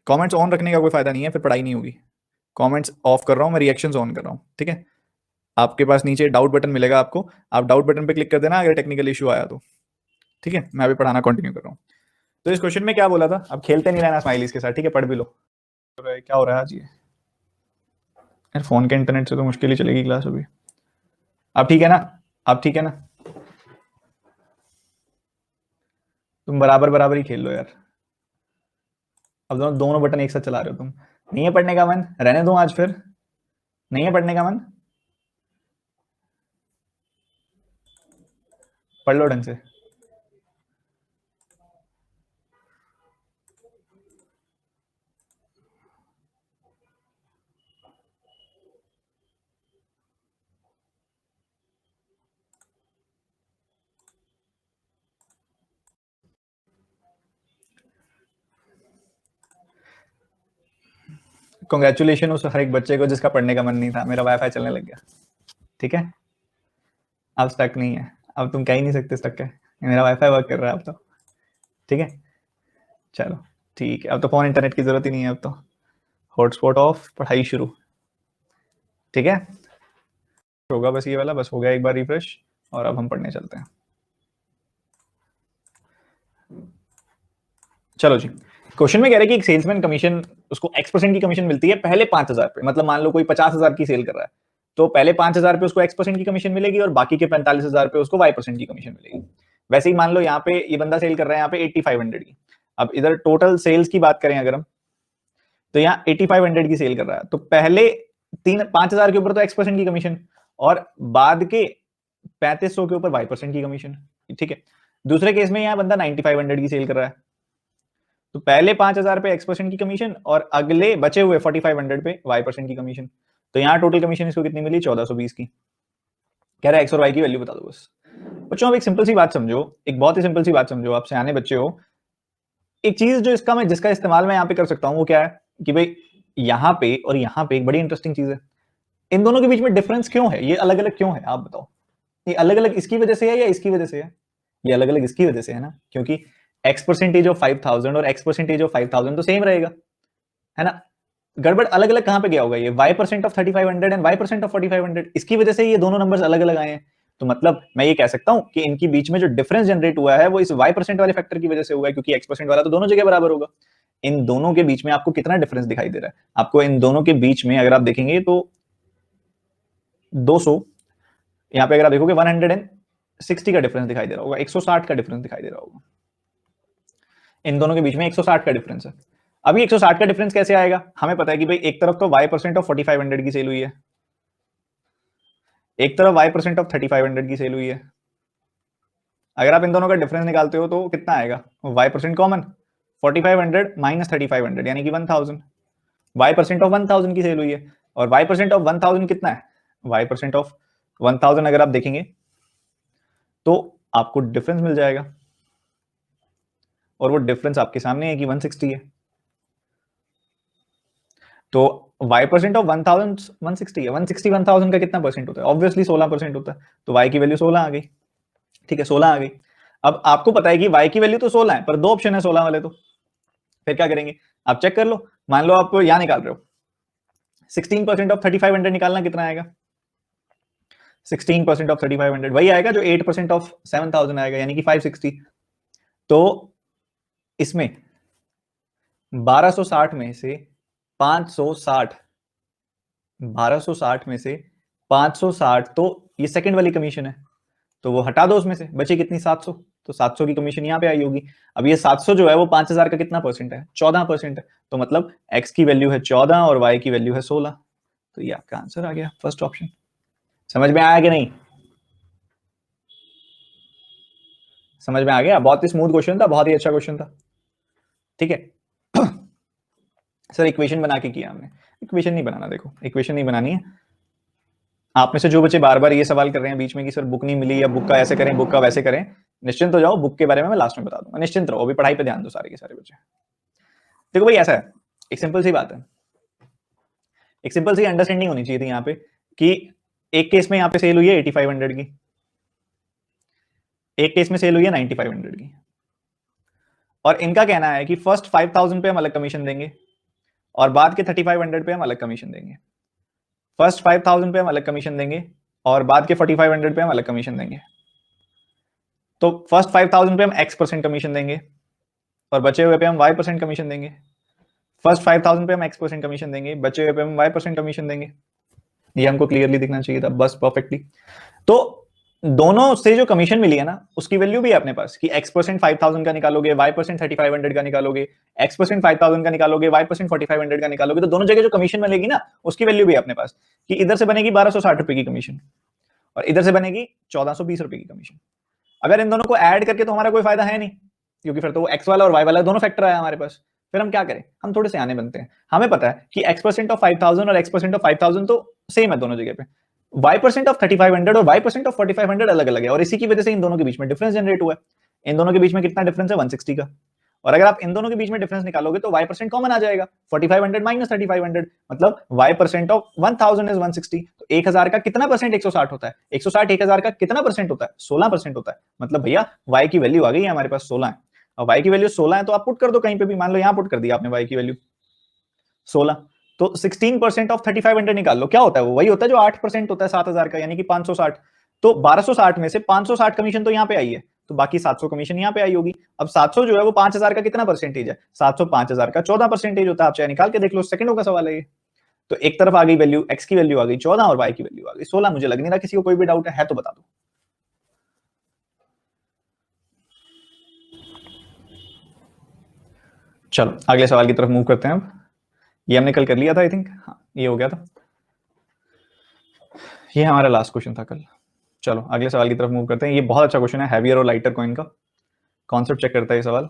कमेंट्स ऑन रखने का कोई फायदा नहीं है, फिर पढ़ाई नहीं होगी। कमेंट्स ऑफ कर रहा हूँ मैं, रिएक्शंस ऑन कर रहा हूँ, ठीक है? आपके पास नीचे डाउट बटन मिलेगा आपको, आप डाउट बटन पे क्लिक कर देना अगर टेक्निकल इशू आया तो। ठीक है, मैं अभी पढ़ाना कंटिन्यू कर रहा हूँ। तो इस क्वेश्चन में क्या बोला था, अब खेलते नहीं रहना स्माइलीज के साथ, ठीक है? पढ़ भी लो। क्या हो रहा है आज ये? यार फोन के इंटरनेट से तो मुश्किल ही चलेगी क्लास अभी। अब ठीक है ना? अब ठीक है ना? तुम बराबर बराबर ही खेल लो यार। अब दोनों दोनों बटन एक साथ चला रहे हो तुम। नहीं है पढ़ने का मन, रहने दो आज फिर। नहीं है पढ़ने का मन, पढ़ लो ढंग से। कॉन्ग्रेचुलेशन उस हर एक बच्चे को जिसका पढ़ने का मन नहीं था। मेरा वाईफाई चलने लग गया, ठीक है? अब स्टक नहीं है, अब तुम कह ही नहीं सकते स्टक है, मेरा वाईफाई वर्क कर रहा है अब तो, ठीक है? चलो ठीक है, अब तो फोन इंटरनेट की जरूरत ही नहीं है, अब तो हॉटस्पॉट ऑफ, पढ़ाई शुरू, ठीक है? होगा बस ये वाला, बस हो गया एक बार रिफ्रेश, और अब हम पढ़ने चलते हैं। चलो जी, क्वेश्चन में कह रहे हैं कि एक सेल्समैन कमीशन, उसको X% की कमीशन मिलती है पहले 5,000 पे। मतलब मान लो कोई 50,000 की सेल कर रहा है, तो पहले 5,000 पे उसको X% की कमीशन मिलेगी और बाकी के 45,000 पे उसको Y% की कमीशन मिलेगी। वैसे ही मान लो यहाँ पे ये बंदा सेल कर रहा है यहाँ पे 8,500 की। अब इधर टोटल सेल्स की बात करें अगर हम, तो यहाँ 8,500 की सेल कर रहा है, तो पहले 5,000 के ऊपर तो X% की कमीशन, और बाद के 3,500 के ऊपर Y% की कमीशन, ठीक है? दूसरे केस में यहाँ बंदा 9,500 की सेल कर रहा है, तो पहले 5,000 पे X% की कमीशन और अगले बचे हुए 4,500 पे Y% की कमीशन। तो यहाँ टोटल कमीशन इसको कितनी मिली, 1,420 की। कह रहा है X और Y की वैल्यू बता दो बस। बच्चों अब एक सिंपल सी बात समझो, एक बहुत ही सिंपल सी बात समझो, आप सियाने बच्चे हो। एक चीज जो जिसका इस्तेमाल मैं यहाँ पे कर सकता हूँ वो क्या है कि भाई यहाँ पे और यहाँ पे एक बड़ी इंटरेस्टिंग चीज है, इन दोनों के बीच में डिफरेंस क्यों है, ये अलग अलग क्यों है, आप बताओ। ये अलग अलग इसकी वजह से है या इसकी वजह से है? ये अलग अलग इसकी वजह से है ना, क्योंकि x परसेंटेज ऑफ 5000 और x परसेंटेज ऑफ 5000 तो सेम रहेगा, है ना। गड़बड़ अलग अलग कहां पे गया होगा, ये y percent of 3500 and y percent of 4500, इसकी वजह से ये दोनों नंबर्स अलग अलग आए हैं। तो मतलब मैं ये कह सकता हूं कि इनके बीच में जो डिफरेंस जनरेट हुआ है वो इस y परसेंट वाले फैक्टर की वजह से हुआ है, क्योंकि x परसेंट वाला तो दोनों जगह बराबर होगा। इन दोनों के बीच में आपको कितना डिफरेंस दिखाई दे रहा है? आपको इन दोनों के बीच में अगर आप देखेंगे तो 200, यहाँ पे अगर आप देखोगे 160 का डिफरेंस दिखाई दे रहा होगा, 160 का डिफरेंस दिखाई दे रहा होगा। इन दोनों के बीच में 160 का डिफरेंस है। अभी 160 का डिफरेंस कैसे आएगा? हमें पता है कि भाई एक तरफ तो y परसेंट ऑफ 4500 की सेल हुई है, एक तरफ y परसेंट ऑफ 3500 की सेल हुई है। अगर आप इन दोनों का डिफरेंस निकालते हो तो कितना आएगा? y परसेंट कॉमन, 4500 माइनस 3500 यानी कि 1000। y परसेंट ऑफ 1000 की सेल हुई है, और y परसेंट ऑफ 1000 कितना है? y परसेंट ऑफ 1000 अगर आप देखेंगे तो आपको डिफरेंस मिल जाएगा, और वो डिफरेंस आपके सामने है कि 160 है। तो y परसेंट ऑफ 1000 160 है, 160 1000 का कितना परसेंट होता है? ऑब्वियसली 16% होता है। तो y की वैल्यू 16 आ गई। ठीक है, 16 आ गई। अब आपको पता है कि y की वैल्यू तो 16 है, पर दो ऑप्शन है 16 वाले, तो फिर क्या करेंगे? आप चेक कर लो। मान लो आप यहां निकाल रहे हो, 16% ऑफ 3500 निकालना कितना आएगा? 16% ऑफ 3500 वही आएगा जो 8% ऑफ 7000 आएगा, यानी कि 560। तो इसमें 1260 में से 560, 1260 में से 560, तो ये सेकंड वाली कमीशन है, तो वो हटा दो, उसमें से बची कितनी? 700। तो 700 की कमीशन यहाँ पे आई होगी। अब ये 700 जो है वो 5000 का कितना परसेंट है? 14% है। तो मतलब x की वैल्यू है 14 और y की वैल्यू है 16। तो ये आपका आंसर आ गया, फर्स्ट ऑप्शन। समझ में आया कि नहीं? समझ में आ गया? बहुत ही स्मूथ क्वेश्चन था, बहुत ही अच्छा क्वेश्चन था। ठीक है। सर इक्वेशन बना के किया हमने। इक्वेशन नहीं बनाना, देखो इक्वेशन नहीं बनानी है। आप में से जो बच्चे बार बार ये सवाल कर रहे हैं बीच में कि सर बुक नहीं मिली, या बुक का ऐसे करें, बुक का वैसे करें, निश्चिंत हो जाओ, बुक के बारे में मैं लास्ट में बता दूंगा। निश्चिंत रहो, अभी पढ़ाई पे ध्यान दो सारे के सारे बच्चे। देखो भाई ऐसा है, एक सिंपल सी बात है, एक सिंपल सी अंडरस्टैंडिंग होनी चाहिए थी यहाँ पे, कि एक केस में यहाँ पे सेल हुई है 8500 की, एक केस में सेल हुई है 9500 की, और इनका कहना है कि फर्स्ट 5000 पे हम अलग कमीशन देंगे और बाद के 3500 पे हम अलग कमीशन देंगे। फर्स्ट 5000 पे हम अलग कमीशन देंगे और बाद के 4500 पे हम अलग कमीशन देंगे। तो फर्स्ट 5000 पे हम x परसेंट कमीशन देंगे और बचे हुए पे हम y परसेंट कमीशन देंगे। फर्स्ट 5000 पे हम x परसेंट कमीशन देंगे, बचे हुए पे हम y परसेंट कमीशन देंगे। ये हमको क्लियरली दिखना चाहिए था, बस परफेक्टली। तो दोनों से जो कमीशन मिली है ना, उसकी वैल्यू भी है अपने पास, कि x परसेंट 5000 का निकालोगे, y परसेंट 3500 का निकालोगे, x परसेंट 5000 का निकालोगे, y परसेंट 4500 का निकालोगे, तो दोनों जगह जो कमीशन मिलेगी ना, उसकी वैल्यू भी है अपने पास, कि इधर से बनेगी 1260 रुपए की कमीशन और इधर से बनेगी 1420 रुपए की कमीशन। अगर इन दोनों को ऐड करके तो हमारा कोई फायदा है नहीं, क्योंकि फिर तो वो एक्स वाला और वाई वाला दोनों फैक्टर आया हमारे पास। फिर हम क्या करें? हम थोड़े से आने बनते हैं। हमें पता है कि एक्स परसेंट ऑफ 5000 और एक्स परसेंट ऑफ 5000 तो सेम है दोनों जगह पे, वाई परसेंट ऑफ 3500 और वाई परसेंट ऑफ 4500 अलग अलग है, और इसी की वजह से इन दोनों के बीच में डिफरेंस जनरेट हुआ है। इन दोनों के बीच में कितना डिफरेंस है? 160 का। और अगर आप इन दोनों के बीच में डिफरेंस निकालोगे तो y परसेंट कॉमन आ जाएगा, 4500 माइनस 3500, मतलब y परसेंट ऑफ 1000 इज 160। तो 1000 का कितना परसेंट 160 होता है? 160 1000 का कितना परसेंट होता है? 16% होता है। मतलब भैया y की वैल्यू आ गई है हमारे पास 16 है। और y की वैल्यू 16 है तो आप पुट कर दो कहीं पे भी, मान लो यहां पुट कर दिया आपने y की वैल्यू 16, तो 16% ऑफ 3500 निकाल लो, क्या होता है? वो वही होता है जो 8% होता है 7000 का, यानी कि 560। तो 1260 में से 560 कमीशन तो यहाँ पे आई है, तो बाकी 700 कमीशन यहाँ पे आई होगी। अब 700 जो है वो 5000 का कितना परसेंटेज है? 700 5000 का 14% होता है। आप चाहे निकाल के देख लो, सेकंडों का सवाल है ये। तो एक तरफ आ गई वैल्यू, एक्स की वैल्यू आ गई 14 और वाई की वैल्यू आ गई 16। मुझे लग नहीं रहा किसी को कोई भी डाउट है तो बता दो। चलो अगले सवाल की तरफ मूव करते हैं अब। ये हमने कल कर लिया था आई थिंक, हाँ ये हो गया था। ये हमारा लास्ट क्वेश्चन था कल। चलो अगले सवाल की तरफ मूव करते हैं। ये बहुत अच्छा क्वेश्चन है, हैवियर और लाइटर कॉइन का कॉन्सेप्ट चेक करता है ये सवाल।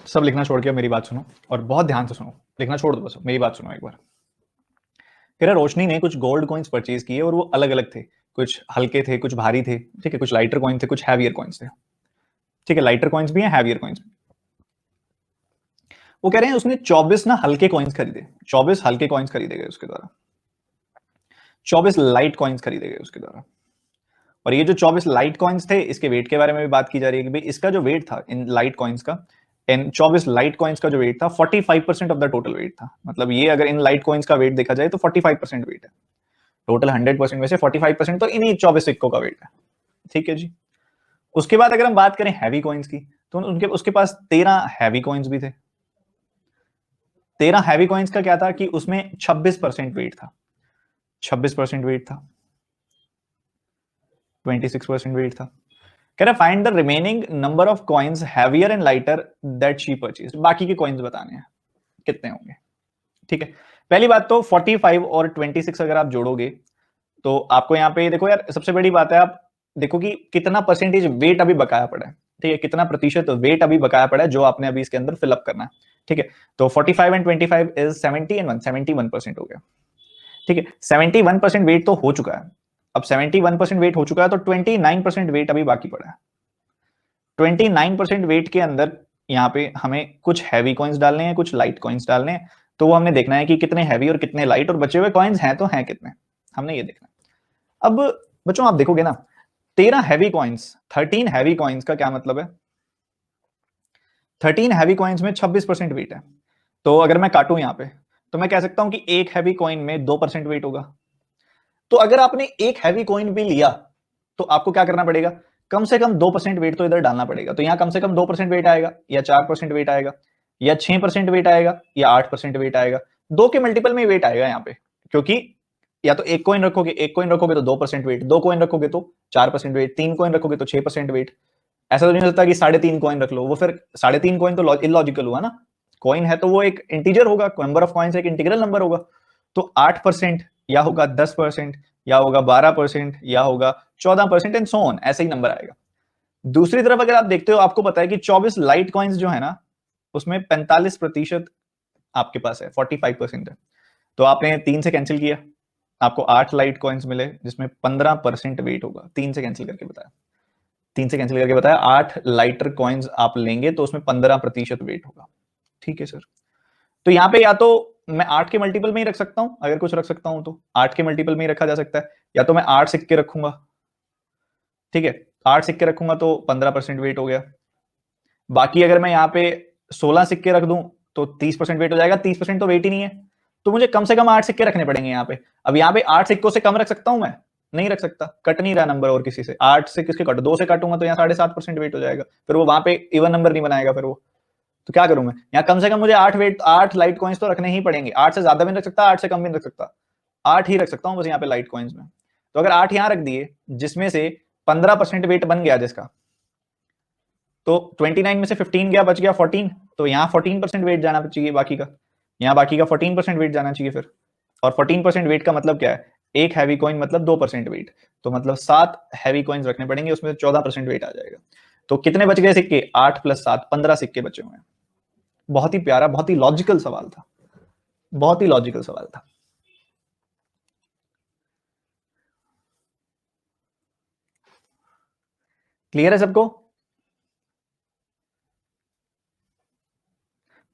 सब लिखना छोड़ के मेरी बात सुनो और बहुत ध्यान से सुनो, लिखना छोड़ दो, बस मेरी बात सुनो एक बार। कह रहा रोशनी ने कुछ गोल्ड कॉइन्स परचेज किए और वो अलग अलग थे, कुछ हल्के थे, कुछ भारी थे, ठीक है, कुछ लाइटर कॉइन थे, कुछ हैवियर कॉइन्स थे, ठीक है, लाइटर कॉइन्स भी हैं, हैवियर कॉइन्स भी। वो कह रहे हैं उसने 24 ना हल्के कॉइन्स खरीदे, 24 हल्के कॉइन्स खरीदे गए उसके द्वारा, 24 लाइट कॉइन्स खरीदे गए उसके द्वारा। और ये जो 24 लाइट कॉइन्स थे, इसके वेट के बारे में भी बात की जा रही है कि भाई इसका जो वेट था इन लाइट कॉइन्स का, इन 24 लाइट कॉइन्स का जो वेट था 45% ऑफ द टोटल वेट था। मतलब ये अगर इन लाइट कॉइन्स का वेट देखा जाए तो 45% वेट है, टोटल 100% में से 45% तो इन्हीं 24 सिक्कों का वेट है, ठीक है जी। उसके बाद अगर हम बात करें हैवी कॉइन्स की, तो उनके उसके पास 13 हैवी कॉइन्स भी थे। 13 हैवी कॉइन्स का क्या था कि उसमें 26% वेट था, 26% वेट था, 26% वेट था। कह रहा find the remaining number of coins heavier and lighter that she purchase, बाकी के कॉइन्स बताने हैं कितने होंगे, ठीक है। पहली बात तो 45 और 26 अगर आप जोड़ोगे तो आपको यहाँ पे देखो यार, सबसे बड़ी बात है आप देखो कि कितना परसेंटेज वेट अभी बकाया पड़ा है, ठीक है, कितना प्रतिशत वेट अभी बकाया पड़ा है जो आपने अभी इसके अंदर फिलअप करना है, ठीक है। तो 45 एंड 25 इज 70 एंड 1 71% हो गया, ठीक है। 71% वेट तो हो चुका है, अब 71% वेट हो चुका है तो 29% वेट अभी बाकी पड़ा है। 29% वेट के अंदर यहाँ पे हमें कुछ हैवी कॉइन्स डालने हैं, कुछ लाइट कॉइन्स डालने हैं, तो वो हमने देखना है कि कितने हैवी और कितने लाइट, और बचे हुए कॉइन्स हैं तो हैं कितने, हमने ये देखना है। अब बच्चों आप देखोगे ना 13 हैवी कॉइन्स, 13 हैवी कॉइन्स का क्या मतलब है, 13 हैवी कॉइन्स में 26% वेट है। तो अगर मैं काटूं यहाँ पे तो मैं कह सकता हूं कि एक हैवी कॉइन में 2% वेट होगा। तो अगर आपने एक हैवी कॉइन भी लिया तो आपको क्या करना पड़ेगा, कम से कम 2% वेट तो इधर डालना पड़ेगा। तो यहां कम से कम 2% वेट आएगा, या 4% वेट आएगा, या 6% वेट आएगा, या 8% वेट आएगा। दो के मल्टीपल में वेट आएगा यहाँ पे, क्योंकि या तो एक कॉइन रखोगे, एक कॉइन रखोगे तो 2% वेट, दो कॉइन रखोगे तो 4% वेट, तीन कॉइन रखोगे तो 6% वेट। ऐसा तो नहीं होता कि 3.5 कॉइन रख लो, वो फिर 3.5 कॉइन तो इलॉजिकल हुआ ना। कॉइन है तो वो एक इंटीजर होगा, नंबर ऑफ कॉइन्स एक इंटीग्रल नंबर होगा। तो 8% या होगा 10% या होगा 12% या होगा 14% एंड सो ऑन, ऐसे ही नंबर आएगा। दूसरी तरफ अगर आप देखते हो, आपको पता है कि 24 लाइट कॉइन्स जो है ना, उसमें 45% आपके पास है, 45% है। तो आपने 3 से कैंसिल किया, आपको 8 लाइट कॉइन्स मिले जिसमें 15% वेट होगा। 3 से कैंसिल करके बताया, 3 से कैंसिल करके बताया, 8 लाइटर कॉइन्स आप लेंगे तो उसमें 15% वेट होगा, ठीक है सर। तो यहाँ पे या तो मैं 8 के मल्टीपल में ही रख सकता हूं, अगर कुछ रख सकता हूं तो 8 के मल्टीपल में ही रखा जा सकता है, या तो मैं 8 सिक्के रखूंगा, ठीक है, 8 सिक्के रखूंगा तो 15% वेट हो गया। बाकी अगर मैं यहाँ पे 16 सिक्के रख दूं तो 30% वेट हो जाएगा, 30% तो वेट ही नहीं है, तो मुझे कम से कम 8 सिक्के रखने पड़ेंगे यहाँ पे। अब यहाँ पे 8 सिक्कों से कम रख सकता हूं मैं, नहीं रख सकता, कट नहीं रहा नंबर और किसी से। 8 से किसके कट, 2 से काटूंगा तो यहाँ 7.5% वेट हो जाएगा, फिर वो वहां पे इवन नंबर नहीं बनाएगा फिर वो। तो क्या करूं मैं, यहाँ कम से कम मुझे 8 लाइट कॉइन्स तो रखने ही पड़ेंगे। 8 से ज्यादा भी नहीं रख सकता, 8 से कम भी नहीं रख सकता, 8 ही रख सकता हूं बस यहाँ पे लाइट कॉइन्स में। तो अगर 8 यहाँ रख दिए, जिसमें से 15% वेट बन गया जिसका, तो 29 में से 15 गया, बच गया 14, तो यहाँ 14% वेट जाना चाहिए बाकी का, यहाँ बाकी का 14% वेट जाना चाहिए फिर। और 14% वेट का मतलब क्या है, एक हैवी कॉइन मतलब 2% वेट, तो मतलब 7 हैवी कॉइन्स रखने पड़ेंगे, उसमें 14% वेट आ जाएगा। तो कितने बच गए सिक्के, 8 + 7 15 सिक्के बचे हुए हैं। बहुत ही प्यारा, बहुत ही लॉजिकल सवाल था, बहुत ही लॉजिकल सवाल था। क्लियर है सबको,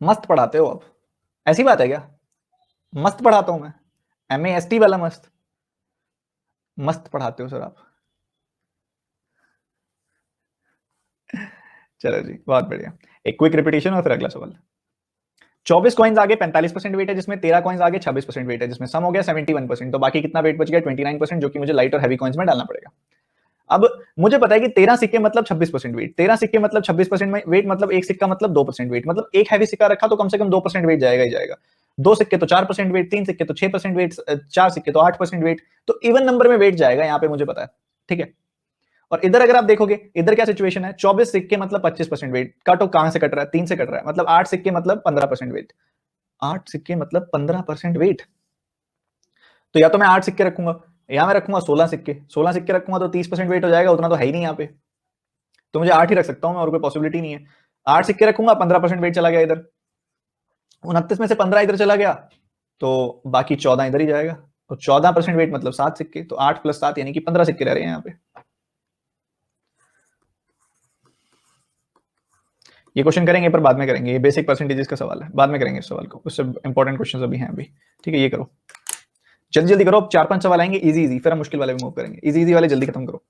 मस्त पढ़ाते हो आप, ऐसी बात है क्या, मस्त पढ़ाता हूं मैं, MAST वाला मस्त, मस्त पढ़ाते हो सर आप। चलो जी, बहुत बढ़िया। एक क्विक रिपीटेशन और फिर अगला सवाल। 24 कॉइन्स आगे 45% वेट है, जिसमें 13 कॉइन्स आगे 26% वेट है, जिसमें सम हो गया 71%। तो बाकी कितना वेट बच गया, 29%, जो कि मुझे लाइट और हैवी कॉइन्स में डालना पड़ेगा। अब मुझे पता है कि 13 सिक्के मतलब 26% वेट, 13 सिक्के मतलब 26% में वेट, मतलब एक सिक्का मतलब 2% वेट, मतलब एक हैवी सिक्का रखा तो कम से कम 2% वेट जाएगा ही जाएगा। दो सिक्के तो 4% वेट, तीन सिक्के तो 6% वेट, चार सिक्के तो 8% वेट, तो इवन नंबर में वेट जाएगा यहाँ पे, मुझे पता है, ठीक है। और इधर अगर आप देखोगे, इधर क्या सिचुएशन है, 24 सिक्के मतलब 25% वेट, काटो कहां से कट रहा है, 3 से कट रहा है, मतलब 8 सिक्के मतलब 15% वेट, 8 सिक्के मतलब 15% वेट। तो या तो मैं 8 सिक्के रखूंगा, या मैं रखूंगा 16 सिक्के, 16 सिक्के रखूंगा तो 30% वेट हो जाएगा, उतना तो है ही नहीं यहाँ पे, तो मुझे 8 ही रख सकता हूं मैं, और कोई पॉसिबिलिटी नहीं है। 8 सिक्के रखूंगा, 15% वेट चला गया इधर, 29 में से 15 इधर चला गया, तो बाकी 14 इधर ही जाएगा। तो 14% वेट मतलब 7 सिक्के, तो 8 + 7 यानी कि 15 सिक्के रह रहे हैं यहाँ पे। ये क्वेश्चन करेंगे पर बाद में करेंगे, ये बेसिक परसेंटेजेस का सवाल है, बाद में करेंगे इस सवाल को, उससे इंपॉर्टेंट क्वेश्चन अभी हैं अभी। ठीक है, ये करो जल्दी जल्दी करो, 4-5 सवाल आएंगे इजी इजी, फिर हम मुश्किल वाले भी मूव करेंगे, इजी इजी वाले जल्दी खत्म करो।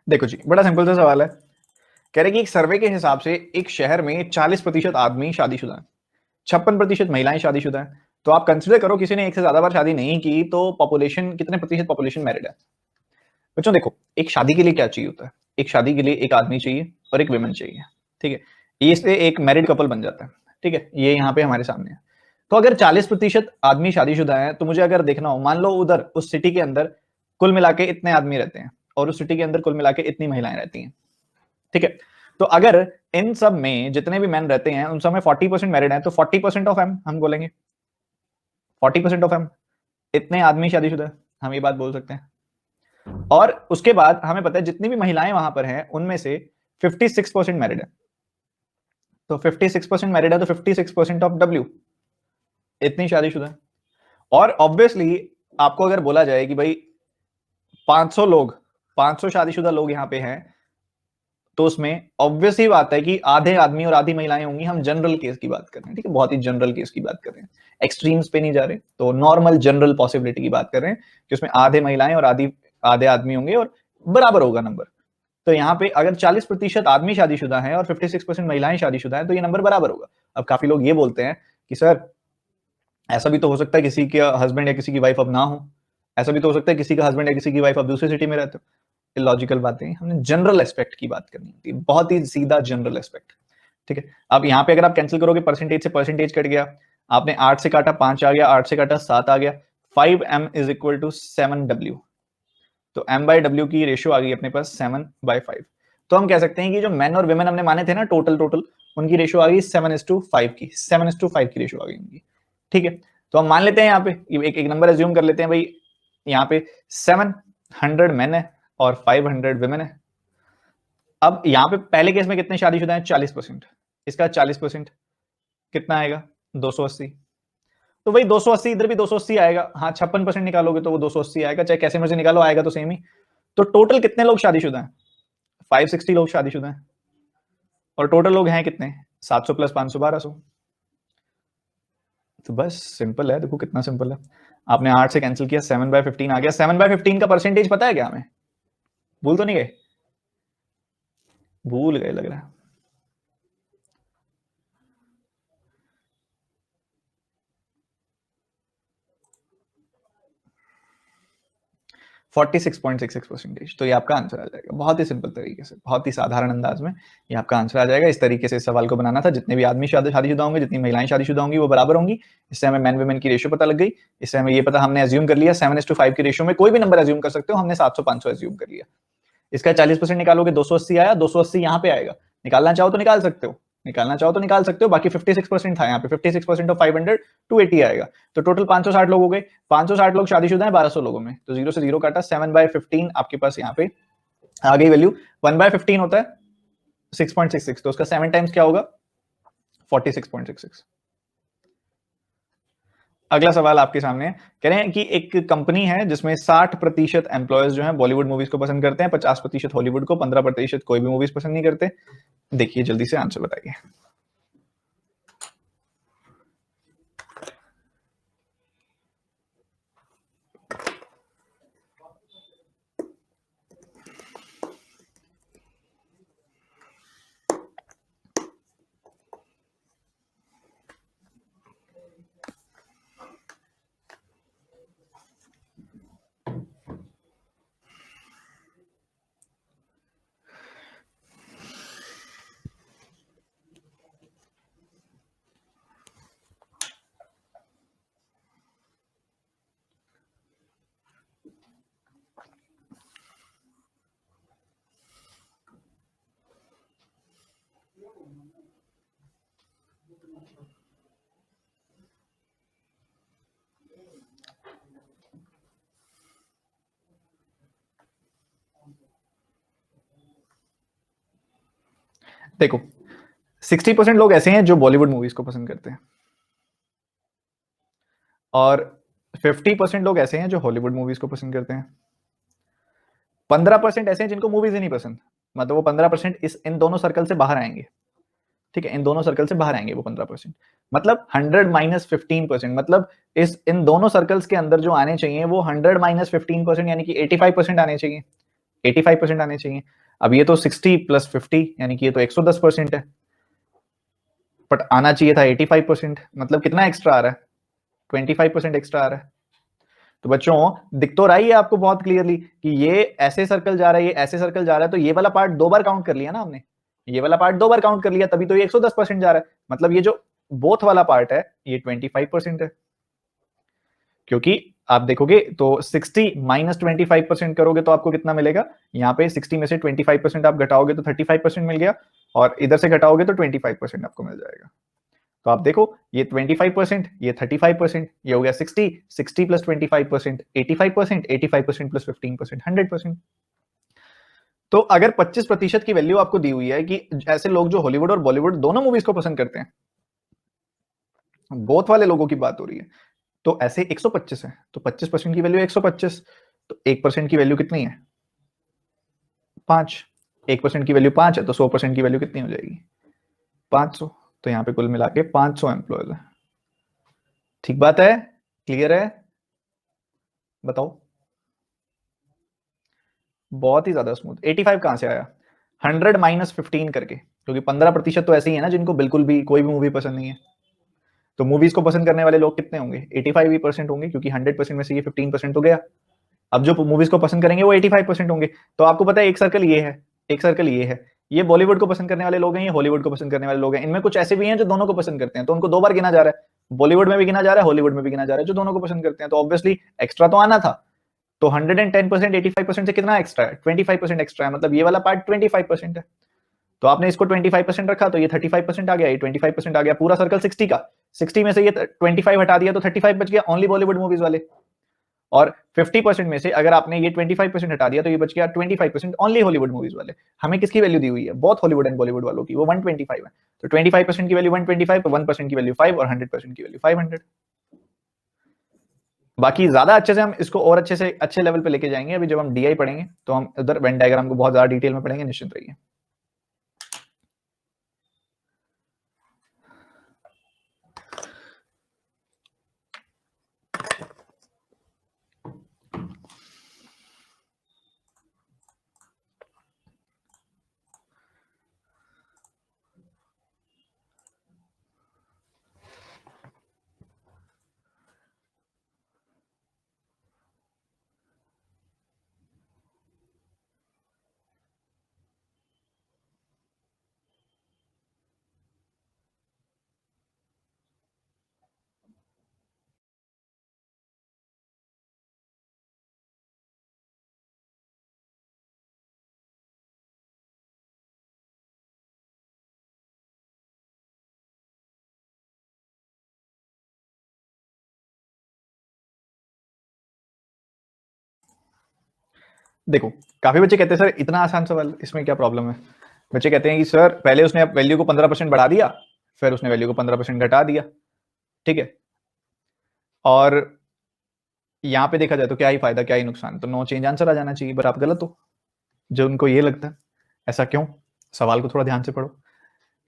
देखो जी, बड़ा सिंपल सा सवाल है, कह रहे कि एक सर्वे के हिसाब से एक शहर में 40% आदमी शादीशुदा है, 56% महिलाएं शादीशुदा हैं। तो आप कंसिडर करो किसी ने एक से ज्यादा बार शादी नहीं की, तो पॉपुलेशन कितने प्रतिशत पॉपुलेशन मैरिड है। बच्चों देखो, एक शादी के लिए क्या चाहिए होता है, एक शादी के लिए एक आदमी चाहिए और एक विमेन चाहिए। ठीक है, ये इससे एक मैरिड कपल बन जाता है। ठीक है, ये यहाँ पे हमारे सामने है। तो अगर 40% आदमी शादीशुदा है, तो मुझे अगर देखना हो, मान लो उधर उस सिटी के अंदर कुल मिला के इतने आदमी रहते हैं और उस सिटी के अंदर कुल मिला के इतनी महिलाएं रहती हैं। ठीक है, तो अगर इन सब में जितने भी मैन रहते हैं उन सब में 40% मैरिड है, तो 40% ऑफ एम हम बोलेंगे, 40% ऑफ एम इतने आदमी शादीशुदा है, हम ये बात बोल सकते हैं। और उसके बाद हमें पता है जितनी भी महिलाएं वहां पर हैं उनमें से 56% मैरिड है, तो 56% मैरिड है, तो 56% ऑफ डब्ल्यू इतनी शादीशुदा है। और ऑब्वियसली आपको अगर बोला जाए कि भाई 500 लोग, 500 शादीशुदा लोग यहाँ पे हैं, तो उसमें ऑब्वियस ही बात है कि आधे आदमी और आधी महिलाएं होंगी। हम जनरल केस की बात कर रहे हैं, ठीक है, बहुत ही जनरल केस की बात कर रहे हैं, एक्सट्रीम्स पे नहीं जा रहे, तो नॉर्मल जनरल पॉसिबिलिटी की बात कर रहे हैं कि उसमें आधे महिलाएं और आधे आदमी होंगे और बराबर होगा नंबर। तो यहाँ पे अगर 40% आदमी शादीशुदा हैं और 56% महिलाएं शादीशुदा हैं, तो ये नंबर बराबर होगा। अब काफी लोग ये बोलते हैं कि सर ऐसा भी तो हो सकता है किसी का हस्बैंड या किसी की वाइफ अब ना हो, ऐसा भी तो हो सकता है किसी का हस्बैंड या किसी की वाइफ अब दूसरी सिटी में रहते हो। लॉजिकल बातें, हमने जनरल एस्पेक्ट की बात करनी होती है, बहुत ही सीधा जनरल एस्पेक्ट। ठीक है, अब यहाँ पे अगर आप कैंसिल करोगे, परसेंटेज से परसेंटेज कट गया, आपने 8 से काटा 5 आ गया, 8 से काटा 7 आ गया, 5m is equal to 7w। तो m बाई w की रेशियो आ गई अपने पास 7/5। तो हम कह सकते हैं कि जो मैन और वुमेन हमने माने थे ना टोटल उनकी रेशियो आ गई 7:5 की, 7:5 की रेशियो आ गई उनकी। ठीक है, तो हम मान लेते हैं यहाँ पे एक एक नंबर एज्यूम कर लेते हैं भाई, यहाँ पे 700 मैन है और 500 वुमेन है। अब यहाँ पे पहले केस में कितने शादीशुदा हैं, 40%, इसका 40% कितना आएगा, 280। तो भाई 280 इधर भी 280 आएगा, हाँ 56% निकालोगे तो वो 280 आएगा, चाहे कैसे मर्जी निकालो आएगा तो सेम ही। तो टोटल कितने लोग शादीशुदा हैं, 560 लोग शादीशुदा हैं। और टोटल लोग हैं कितने, 700 + 500 1200। तो बस सिंपल है, देखो कितना सिंपल है। आपने 8 से कैंसिल किया, 7/15 आ गया। 7/15 का परसेंटेज पता है क्या हमें, भूल तो नहीं गए, भूल गए लग रहा है। 46.66%। तो ये आपका आंसर आ जाएगा, बहुत ही सिंपल तरीके से, बहुत ही साधारण अंदाज में ये आपका आंसर आ जाएगा। इस तरीके से इस सवाल को बनाना था, जितने भी आदमी शादीशुदा होंगे, जितनी महिलाएं शादीशुदा होंगी वो बराबर होंगी। इससे हमें मैन वुमेन की रेशियो पता लग गई। इससे हमें ये पता, हमने एज्यूम कर लिया 7:5 की रेशियो में कोई भी नंबर एज्यूम कर सकते हो, हमने 700-500 एज्यूम कर लिया। इसका 40% निकालोगे 280 आया, 280 यहाँ पे आएगा, निकालना चाहो तो निकाल सकते हो, निकालना चाहो तो निकाल सकते हो। बाकी 56% था यहाँ पे, 56% ऑफ 500 280 आएगा। तो टोटल 560 लोग हो गए, 560 लोग शादीशुदा हैं 1200 लोगों में, तो 0 से 0 काटा, 7/15 आपके पास यहाँ पे आ गई वैल्यू। 1/15 होता है 6.66, तो उसका 7 टाइम्स क्या होगा, 46.66। अगला सवाल आपके सामने है। कह रहे हैं कि एक कंपनी है जिसमें 60% एम्प्लॉयज जो हैं बॉलीवुड मूवीज को पसंद करते हैं, 50% हॉलीवुड को, 15% कोई भी मूवीज पसंद नहीं करते। देखिए जल्दी से आंसर बताइए। देखो 60% लोग ऐसे हैं जो बॉलीवुड मूवीज को पसंद करते हैं, और 50% लोग ऐसे हैं जो हॉलीवुड मूवीज को पसंद करते हैं। 15% ऐसे हैं जिनको मूवीज ही नहीं पसंद, मतलब वो 15% इस इन दोनों सर्कल से बाहर आएंगे। ठीक है, इन दोनों सर्कल से बाहर आएंगे वो 15%। मतलब 100 माइनस 15%, मतलब इस इन दोनों सर्कल्स के अंदर जो आने चाहिए वो 100 माइनस 15% यानी कि 85% आने चाहिए। 85% आने चाहिए। अब ये तो 60 प्लस 50 यानी कि ये तो 110% है, बट आना चाहिए था 85%। मतलब कितना एक्स्ट्रा आ रहा है? 25% एक्स्ट्रा आ रहा है। तो बच्चों दिख तो रही है आपको बहुत क्लियरली कि ये ऐसे सर्कल जा रहा है, ये ऐसे सर्कल जा रहा है, तो ये वाला पार्ट 2 बार काउंट कर लिया ना हमने, ये वाला पार्ट 2 बार काउंट कर लिया, तभी तो ये 110% जा रहा है। मतलब ये जो बोथ वाला पार्ट है ये 25% है। क्योंकि आप देखोगे तो 60 माइनस 25% करोगे तो आपको कितना मिलेगा? यहाँ पे 60 में से 25% आप घटाओगे तो 35% मिल गया, और इधर से घटाओगे तो 25% आपको मिल जाएगा। तो आप देखो ये 25%, ये 35%, ये हो गया 60, 60 प्लस 25%, 85%, 85% प्लस 15%, 100%। तो अगर 25% की वैल्यू आपको दी हुई है कि ऐसे लोग जो हॉलीवुड और बॉलीवुड दोनों मूवीज को पसंद करते हैं, बोथ वाले लोगों की बात हो रही है, तो ऐसे 125 है, तो 25% की वैल्यू 125, तो 1% की वैल्यू कितनी है? 5। 1% की वैल्यू 5 है, तो 100% की वैल्यू कितनी हो जाएगी? 500। तो यहाँ पे कुल मिला के 500 एम्प्लॉयज है। ठीक बात है? क्लियर है? बताओ। बहुत ही ज्यादा स्मूथ। 85 कहां से आया? 100 माइनस 15 करके, क्योंकि 15% तो ऐसे ही है ना जिनको बिल्कुल भी कोई भी मूवी पसंद नहीं है। तो मूवीज को पसंद करने वाले लोग कितने होंगे? 85% होंगे, क्योंकि 100% में से ये 15% तो गया। अब जो मूवीज को पसंद करेंगे वो 85% होंगे। तो आपको पता है एक सर्कल ये है, एक सर्कल ये है, ये बॉलीवुड को पसंद करने वाले लोग हैं, ये हॉलीवुड को पसंद करने वाले लोग हैं। इनमें कुछ ऐसे भी हैं जो दोनों को पसंद करते हैं, तो उनको 2 बार गिना जा रहा है। बॉलीवुड में भी गिना जा रहा है, हॉलीवुड में भी गिना जा रहा है, जो दोनों को पसंद करते हैं। तो ऑब्वियसली एक्स्ट्रा तो आना था। तो 110% 85% से कितना एक्स्ट्रा है? 25% एक्स्ट्रा है। मतलब ये वाला पार्ट 25% है। तो आपने इसको 25% रखा तो ये 35% आ गया, ये 25% आ गया। पूरा सर्कल 60 का, 60 में से ये 25 हटा दिया तो 35 बच गया, ओनली बॉलीवुड मूवीज वाले। और 50% में से अगर आपने ये 25% हटा दिया तो ये बच गया 25% ओनली हॉलीवुड मूवीज वाले। हमें किसकी वैल्यू दी हुई है? बहुत हॉलीवुड एंड बॉलीवुड वालों की, वो 125 है। तो 25% की वैल्यू 125, 1% की वैल्यू 5 और 100% की वैल्यू 500। बाकी ज्यादा अच्छे से हम इसको और अच्छे से अच्छे लेवल पे लेके जाएंगे। अभी जब हम डीआई पढ़ेंगे तो हम उधर वेन डायग्राम को बहुत ज्यादा डिटेल में पढ़ेंगे, निश्चिंत रहिए। देखो काफी बच्चे कहते हैं सर इतना आसान सवाल, इसमें क्या प्रॉब्लम है? बच्चे कहते हैं कि सर पहले उसने वैल्यू को 15% बढ़ा दिया, फिर उसने वैल्यू को 15% घटा दिया। ठीक है, और यहाँ पे देखा जाए तो क्या ही फायदा क्या ही नुकसान, तो नो चेंज आंसर आ जाना चाहिए, पर आप गलत हो जो उनको ये लगता है। ऐसा क्यों? सवाल को थोड़ा ध्यान से पढ़ो।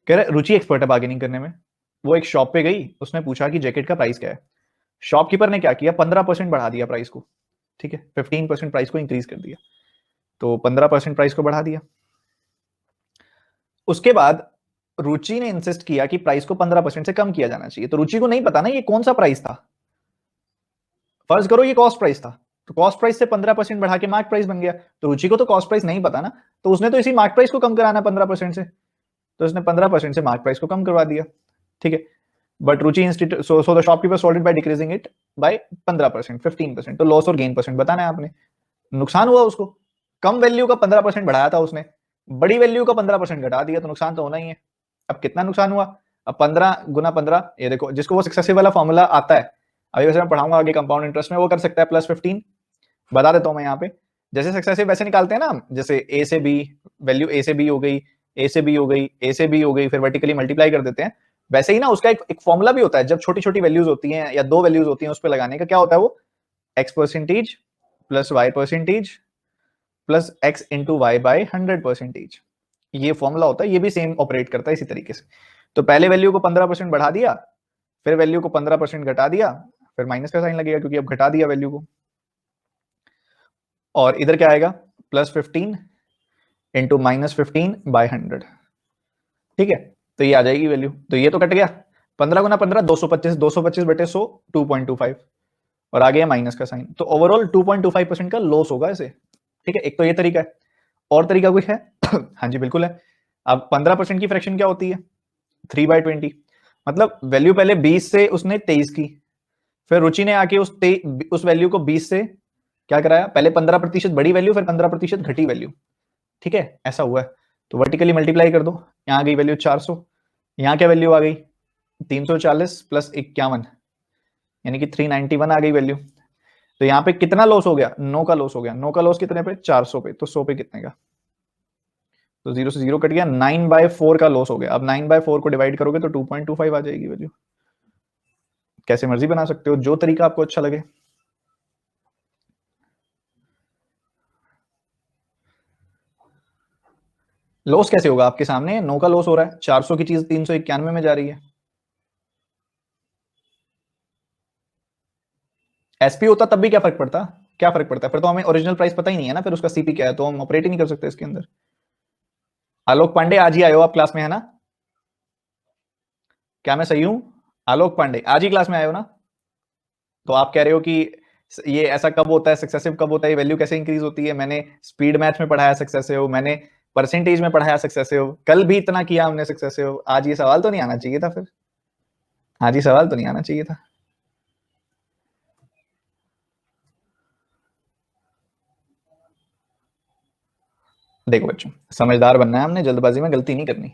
कह रहे रुचि एक्सपर्ट है बार्गेनिंग करने में। वो एक शॉप पे गई, उसने पूछा कि जैकेट का प्राइस क्या है। शॉपकीपर ने क्या किया, 15% बढ़ा दिया प्राइस को। ठीक है, 15% प्राइस को इंक्रीज कर दिया, तो 15% प्राइस को बढ़ा दिया। उसके बाद रुचि ने इंसिस्ट किया कि प्राइस को 15% से कम किया जाना चाहिए। तो रुचि को नहीं पता ना ये कौन सा प्राइस था। फर्ज करो ये कॉस्ट प्राइस था, तो कॉस्ट प्राइस से 15% बढ़ा के मार्क प्राइस बन गया। तो रुचि को तो कॉस्ट प्राइस नहीं पता ना, तो उसने तो इसी मार्क प्राइस को कम कराना 15% से, तो उसने 15% से मार्क प्राइस को कम करवा दिया। ठीक है, but Ruchi institute so the shopkeeper sold it by decreasing it by 15%, 15%। तो लॉस और गेन परसेंट बताना है आपने। नुकसान हुआ उसको, कम वैल्यू का 15% बढ़ाया था उसने, बड़ी वैल्यू का 15% घटा दिया, तो नुकसान तो होना ही है। अब कितना नुकसान हुआ? अब 15 गुना 15, ये देखो जिसको वो सक्सेसिव वाला फॉर्मूला आता है, अभी वैसे मैं पढ़ाऊंगा आगे कंपाउंड इंटरेस्ट में, वो कर सकता है +15। बता देता हूं मैं यहाँ पे, जैसे सक्सेसिव वैसे निकालते हैं ना हम, जैसे ए से बी, वैल्यू ए से बी हो गई, ए से बी हो गई, ए से बी हो गई, फिर वर्टिकली मल्टीप्लाई कर देते हैं। वैसे ही ना उसका एक फॉर्मूला भी होता है, जब छोटी छोटी वैल्यूज होती हैं या दो वैल्यूज होती हैं उस पर लगाने का, क्या होता है वो, x% plus y% plus x into y by 100%। ये फॉर्मूला होता है, ये भी सेम ऑपरेट करता है इसी तरीके से। तो पहले वैल्यू को 15% बढ़ा दिया, फिर वैल्यू को 15% घटा दिया, फिर माइनस का साइन लगेगा क्योंकि अब घटा दिया वैल्यू को। और इधर क्या आएगा, +15 इंटू -15/100। ठीक है, तो ये आ जाएगी वैल्यू, तो ये तो कट गया। 15 गुना 15 225, 225 बटे 100 2.25, और आ गया माइनस का साइन। तो ओवरऑल 2.25% का लॉस होगा इसे। ठीक है, एक तो ये तरीका है। और तरीका कोई है? हाँ जी बिल्कुल है। अब 15% की फ्रैक्शन क्या होती है, 3/20। मतलब वैल्यू पहले 20 से उसने 23 की, फिर रुचि ने आके उस वैल्यू को 20 से क्या कराया, पहले 15% बड़ी वैल्यू, फिर 15% घटी वैल्यू। ठीक है, ऐसा हुआ है। तो वर्टिकली मल्टीप्लाई कर दो, यहाँ आ गई वैल्यू 400, यहाँ क्या वैल्यू आ गई 340 प्लस 51, यानी कि 391 आ गई वैल्यू। तो यहाँ पे कितना लॉस हो गया, 9 का लॉस हो गया। 9 का लॉस कितने पे, 400 पे, तो 100 पे कितने का, तो 0 से 0 कट गया, 9/4 का लॉस हो गया। अब 9/4 को डिवाइड करोगे तो 2.25 आ जाएगी वैल्यू। कैसे मर्जी बना सकते हो, जो तरीका आपको अच्छा लगे। लॉस कैसे होगा, आपके सामने 9 का लॉस हो रहा है, 400 की चीज 391 में जा रही है। एसपी होता तब भी क्या फर्क पड़ता, क्या फर्क पड़ता है, फिर तो हमें ओरिजिनल प्राइस पता ही नहीं है ना, फिर उसका सीपी क्या है, तो हम ऑपरेट ही नहीं कर सकते इसके अंदर। आलोक पांडे आज ही आए हो आप क्लास में, है ना? क्या मैं सही हूं? आलोक पांडे आज ही क्लास में आए हो ना? तो आप कह रहे हो कि ये ऐसा कब होता है, सक्सेसिव कब होता है, वैल्यू कैसे इंक्रीज होती है, मैंने स्पीड मैथ में पढ़ाया सक्सेसिव, मैंने परसेंटेज में पढ़ाया सक्सेसिव, कल भी इतना किया हमने सक्सेसिव, आज ये सवाल तो नहीं आना चाहिए था, फिर आज ये सवाल तो नहीं आना चाहिए था। देखो बच्चों, समझदार बनना है हमने, जल्दबाजी में गलती नहीं करनी।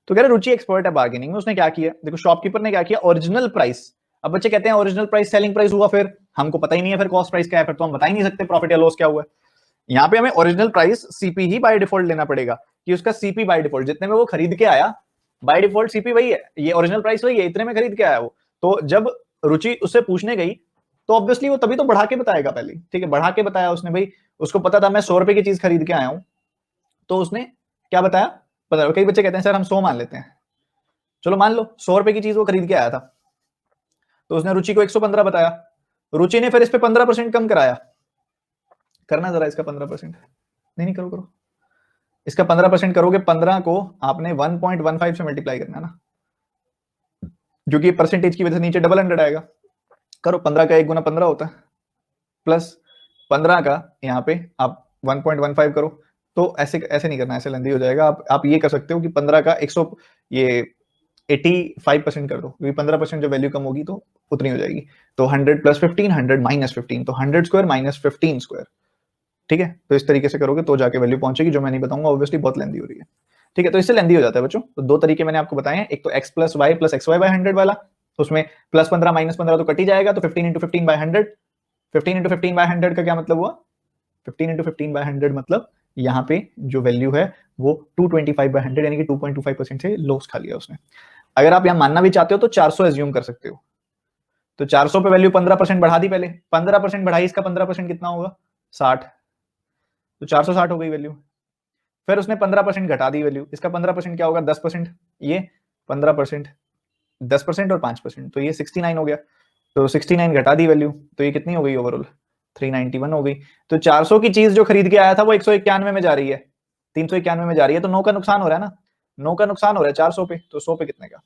तो कह रहे रुचि एक्सपर्ट है बार्गेनिंग में, उसने क्या किया, देखो शॉपकीपर ने क्या किया, ओरिजिनल प्राइस। अब बच्चे कहते हैं ओरिजिनल प्राइस सेलिंग प्राइस हुआ, फिर हमको पता ही नहीं है फिर कॉस्ट प्राइस क्या है, फिर तो हम बता ही नहीं सकते प्रॉफिट या लॉस क्या हुआ है। यहाँ पे हमें original price CP he by default लेना पड़ेगा, कि उसका सीपी बाय डिफॉल्ट जितने में वो खरीद के आया, बाय डिफॉल्ट सीपी वही है, ये ओरिजिनल प्राइस वही है, इतने में खरीद के आया वो। तो जब रुचि उससे पूछने गई, तो ऑब्वियसली वो तभी तो बढ़ा के बताएगा पहले। ठीक है, बढ़ा के बताया उसने, भाई उसको पता था मैं 100 रुपए की चीज खरीद के आया हूं, तो उसने क्या बताया, पता। कई बच्चे कहते हैं सर हम 100 मान लेते हैं, चलो मान लो 100 रुपए की चीज वो खरीद के आया था, तो उसने रुचि को 115 बताया, रुचि ने फिर इस पे 15% कम कराया। करना जरा इसका 15%, नहीं नहीं करो करो, इसका 15% करोगे, 15 को आपने 1.15 से मल्टीप्लाई करना है ना, क्योंकि परसेंटेज की वजह से नीचे डबल 100 आएगा। करो, 15 का 1 गुना 15 होता है, प्लस 15 का यहाँ पे आप 1.15 करो। तो ऐसे ऐसे नहीं करना, ऐसे लेंदी हो जाएगा। आप ये कर सकते हो कि 15 का 100 ये 85% कर दो, क्योंकि 15% जब वैल्यू कम होगी तो उतनी हो जाएगी। तो 100 + 15, 100 - 15, तो 100 स्क्वायर - 15 स्क्वायर। ठीक है, तो इस तरीके से करोगे तो जाके वैल्यू पहुंचेगी, जो मैं नहीं बताऊंगा ऑब्वियसली बहुत लेंदी हो रही है। ठीक है, तो इससे लेंदी हो जाता है बच्चों। तो दो तरीके मैंने आपको बताए हैं, एक तो x + y + xy/100 वाला, तो उसमें +15 - 15 तो कट ही जाएगा, तो 15 × 15/100। 15 × 15/100 का क्या मतलब हुआ, 15 × 15/100 मतलब यहाँ पे जो वैल्यू है वो 225/100 यानी कि 2.25% से लॉस खा लिया उसने। अगर आप यहाँ मानना भी चाहते हो तो 400 एज्यूम कर सकते हो, तो 400 पे वैल्यू 15% बढ़ा दी, पहले 15% बढ़ाई, इसका 15% कितना होगा 60, तो 460 हो गई वैल्यू। फिर उसने 15% घटा दी वैल्यू, इसका 15% क्या होगा 10%, ये 15%, 10% और 5%, तो ये 69 हो गया। तो 69 घटा दी वैल्यू, तो ये कितनी हो गई ओवरऑल 391 हो गई। तो 400 की चीज जो खरीद के आया था वो 191 में जा रही है, 391 में जा रही है, तो 9 का नुकसान हो रहा है ना, 9 का नुकसान हो रहा है 400 पे, तो 100 पे कितने का,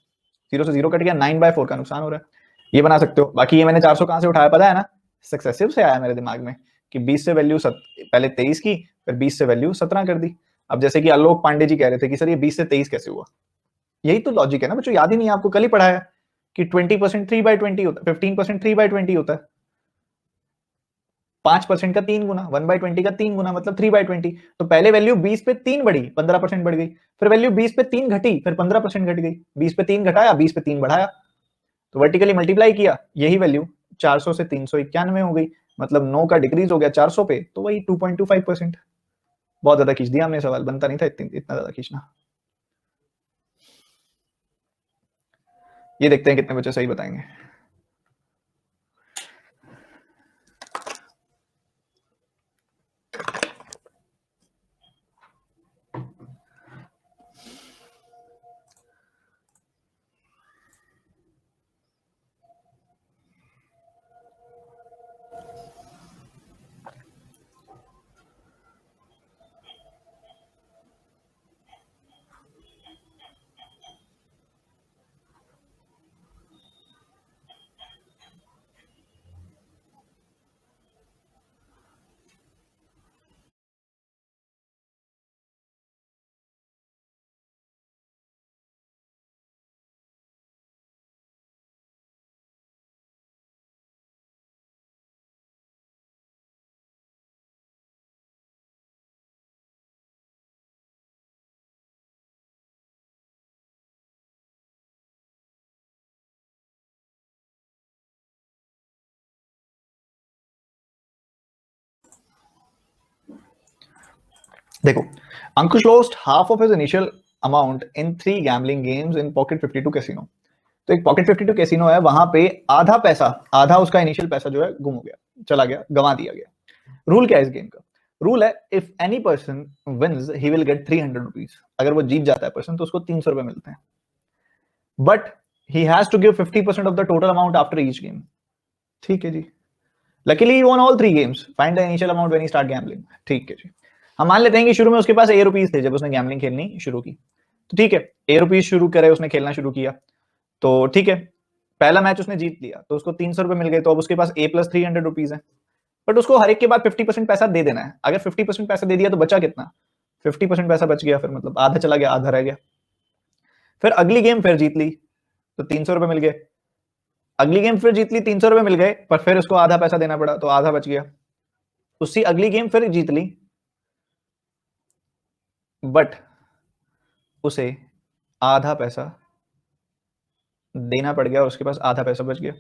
0 से 0 कट गया, 9/4 का नुकसान हो रहा है। ये बना सकते हो। बाकी ये मैंने 400 कहां से उठाया पता है ना, सक्सेसिव से आया मेरे दिमाग में कि 20 से वैल्यू पहले 23 की, फिर 20 से वैल्यू 17 कर दी। अब जैसे कि आलोक पांडे जी कह रहे थे कि सर ये 20 से 23 कैसे हुआ, यही तो लॉजिक है ना बच्चों, याद ही नहीं है आपको, कल ही पढ़ाया कि 20% 3/20 होता है, 15% 3/20 होता है, 5% का 3 गुना, 1/20 का 3 गुना मतलब 3/20। तो पहले वैल्यू 20 पे 3 बढ़ी, 15% बढ़ गई, फिर वैल्यू 20 पे 3 घटी, फिर 15% घट गई, 20 पे 3 घटाया, 20 पे 3 बढ़ाया, तो वर्टिकली मल्टीप्लाई किया, यही वैल्यू 400 से 391 हो गई, मतलब 9 का डिक्रीज हो गया 400 पे, तो वही 2.25%। बहुत ज्यादा खींच दिया हमने, सवाल बनता नहीं था इतना ज्यादा खींचना। ये देखते हैं कितने बच्चे सही बताएंगे। देखो, Ankush lost half of his initial amount in 3 gambling games in pocket 52 casino. तो एक पॉकेट 52 कैसीनो है, वहां पे आधा पैसा, आधा उसका इनिशियल पैसा जो है गुम हो गया, चला गया, गंवा दिया गया। रूल क्या है इस गेम का, रूल है if any person wins he will get 300 rupees, अगर वो जीत जाता है पर्सन तो उसको 300 रुपए मिलते हैं, but he has to give 50% of the total amount after each game. ठीक है जी, luckily he won all 3 games, find the initial amount when he start gambling. ठीक है जी, हम मान लेते हैं कि शुरू में उसके पास ए रुपीज थे जब उसने गैम्बलिंग खेलनी शुरू की, तो ठीक है, ए रुपीज शुरू करे, उसने खेलना शुरू किया, तो ठीक है, पहला मैच उसने जीत लिया तो उसको 300 रुपए मिल गए, तो अब उसके पास ए प्लस 300 रुपीज है, बट उसको हर एक के बाद 50% पैसा दे देना है। अगर 50% पैसा दे दिया तो बचा कितना, 50% पैसा बच गया, फिर मतलब आधा चला गया, आधा रह गया। फिर अगली गेम फिर जीत ली तो 300 रुपए मिल गए, अगली गेम फिर जीत ली, 300 रुपए मिल गए, पर फिर उसको आधा पैसा देना पड़ा, तो आधा बच गया। उसी अगली गेम फिर जीत ली, बट उसे आधा पैसा देना पड़ गया और उसके पास आधा पैसा बच गया।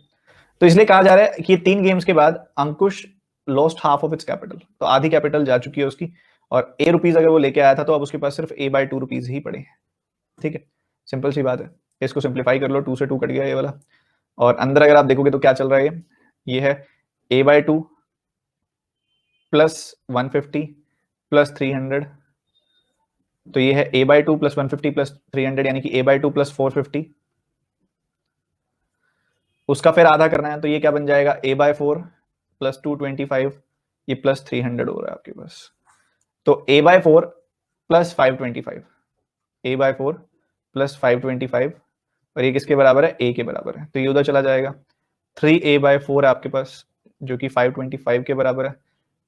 तो इसलिए कहा जा रहा है कि 3 गेम्स के बाद Ankush lost half of its capital, तो आधी कैपिटल जा चुकी है उसकी, और ए रुपीज अगर वो लेके आया था तो अब उसके पास सिर्फ A/2 रुपीज ही पड़े हैं। ठीक है, सिंपल सी बात है, इसको सिंप्लीफाई कर लो, 2 से 2 कट गया ये वाला, और अंदर अगर आप देखोगे तो क्या चल रहा है, ये है A/2 प्लस 150 प्लस 300, तो ये है A/2 प्लस 150 प्लस 300, यानी कि A/2 प्लस 450, उसका फिर आधा करना है, तो ये क्या बन जाएगा A/4 प्लस 225, ये प्लस 300 हो रहा है आपके पास, तो A/4 प्लस 525, A/4 प्लस 525, और ये किसके बराबर है, A के बराबर है, तो ये उधर चला जाएगा। 3A/4 है आपके पास जो कि 525 के बराबर है,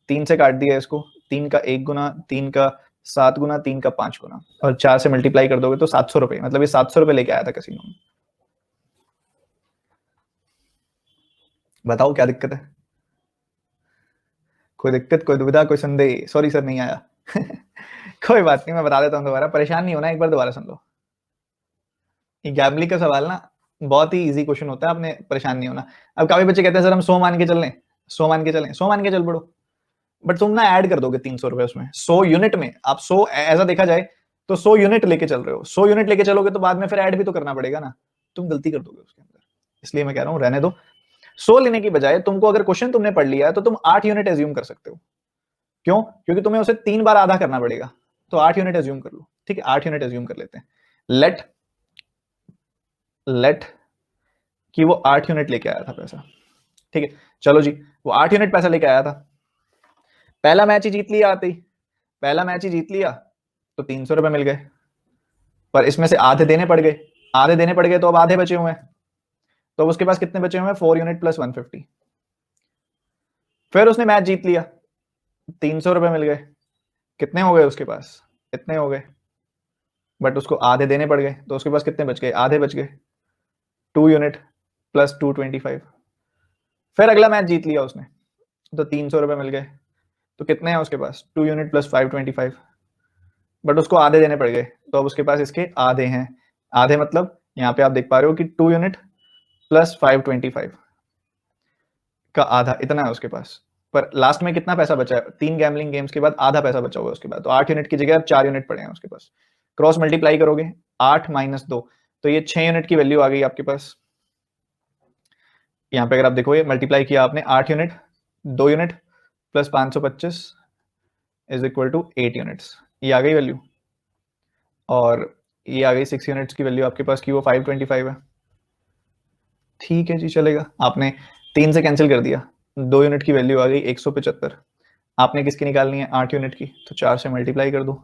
3 से काट दिया इसको, 3 का 1 गुना, 3 का 7 गुना, 3 का 5 गुना, और 4 से मल्टीप्लाई कर दोगे तो 700 रुपए, मतलब ये 700 रुपए लेके आया था कैसीनो में। बताओ क्या दिक्कत है, कोई दिक्कत, कोई दुविधा, कोई संदेह? सॉरी सर नहीं आया कोई बात नहीं, मैं बता देता हूँ दोबारा, परेशान नहीं होना, एक बार दोबारा सुन लो। ये गैम्बलिंग का सवाल ना बहुत ही इजी क्वेश्चन होता है, आपने परेशान नहीं होना। अब काफी बच्चे कहते हैं सर हम 100 मान के चल लें, 100 मान के चलें, 100 मान के चल पड़ो, बट तुम ना ऐड कर दोगे 300 रुपए उसमें, 100 यूनिट में, आप 100 ऐसा देखा जाए तो 100 यूनिट लेके चल रहे हो, 100 यूनिट लेके चलोगे तो बाद में फिर ऐड भी तो करना पड़ेगा ना, तुम गलती कर दोगे उसके अंदर, इसलिए मैं कह रहा हूँ रहने दो। 100 लेने की बजाय तुमको अगर क्वेश्चन तुमने पढ़ लिया है तो तुम 8 यूनिट एज्यूम कर सकते हो। क्यों? क्योंकि तुम्हें उसे 3 बार आधा करना पड़ेगा। तो 8 यूनिट एज्यूम कर लो। ठीक है, 8 यूनिट एज्यूम कर लेते हैं। लेट कि वो 8 यूनिट लेके आया था पैसा। ठीक है, चलो जी, वो 8 यूनिट पैसा लेके आया था। पहला मैच ही जीत लिया आते ही, पहला मैच ही जीत लिया तो 300 रुपए मिल गए। पर इसमें से आधे देने पड़ गए, आधे देने पड़ गए तो अब आधे बचे हुए हैं। तो उसके पास कितने बचे हुए हैं? 4 यूनिट प्लस 150। फिर उसने मैच जीत लिया, 300 रुपए मिल गए। कितने हो गए उसके पास? इतने हो गए, बट उसको आधे देने पड़ गए तो उसके पास कितने बच गए? आधे बच गए, 2 यूनिट प्लस 225। फिर अगला मैच जीत लिया उसने तो 300 रुपए मिल गए। तो कितने हैं उसके पास? 2 यूनिट प्लस 525, बट उसको आधे देने पड़ गए तो अब उसके पास इसके आधे हैं। आधे मतलब यहाँ पे आप देख पा रहे हो कि 2 यूनिट प्लस 525 का आधा, इतना है उसके पास। पर लास्ट में कितना पैसा बचा है? 3 गैम्बलिंग गेम्स के बाद आधा पैसा बचा हुआ है उसके बाद। तो 8 यूनिट की जगह अब 4 यूनिट पड़े हैं उसके पास। क्रॉस मल्टीप्लाई करोगे 8 माइनस 2, तो ये 6 यूनिट की वैल्यू आ गई आपके पास। यहाँ पे अगर आप देखो, ये मल्टीप्लाई किया आपने, 8 unit, 2 unit plus 525 is equal to 8 units, ये आ गई वैल्यू। और ये आ गई 6 यूनिट्स की वैल्यू आपके पास की वो 525 है। ठीक है जी, चलेगा। आपने 3 से कैंसिल कर दिया, 2 यूनिट की वैल्यू आ गई 175। आपने किसकी निकालनी है? 8 यूनिट की, तो 4 से मल्टीप्लाई कर दो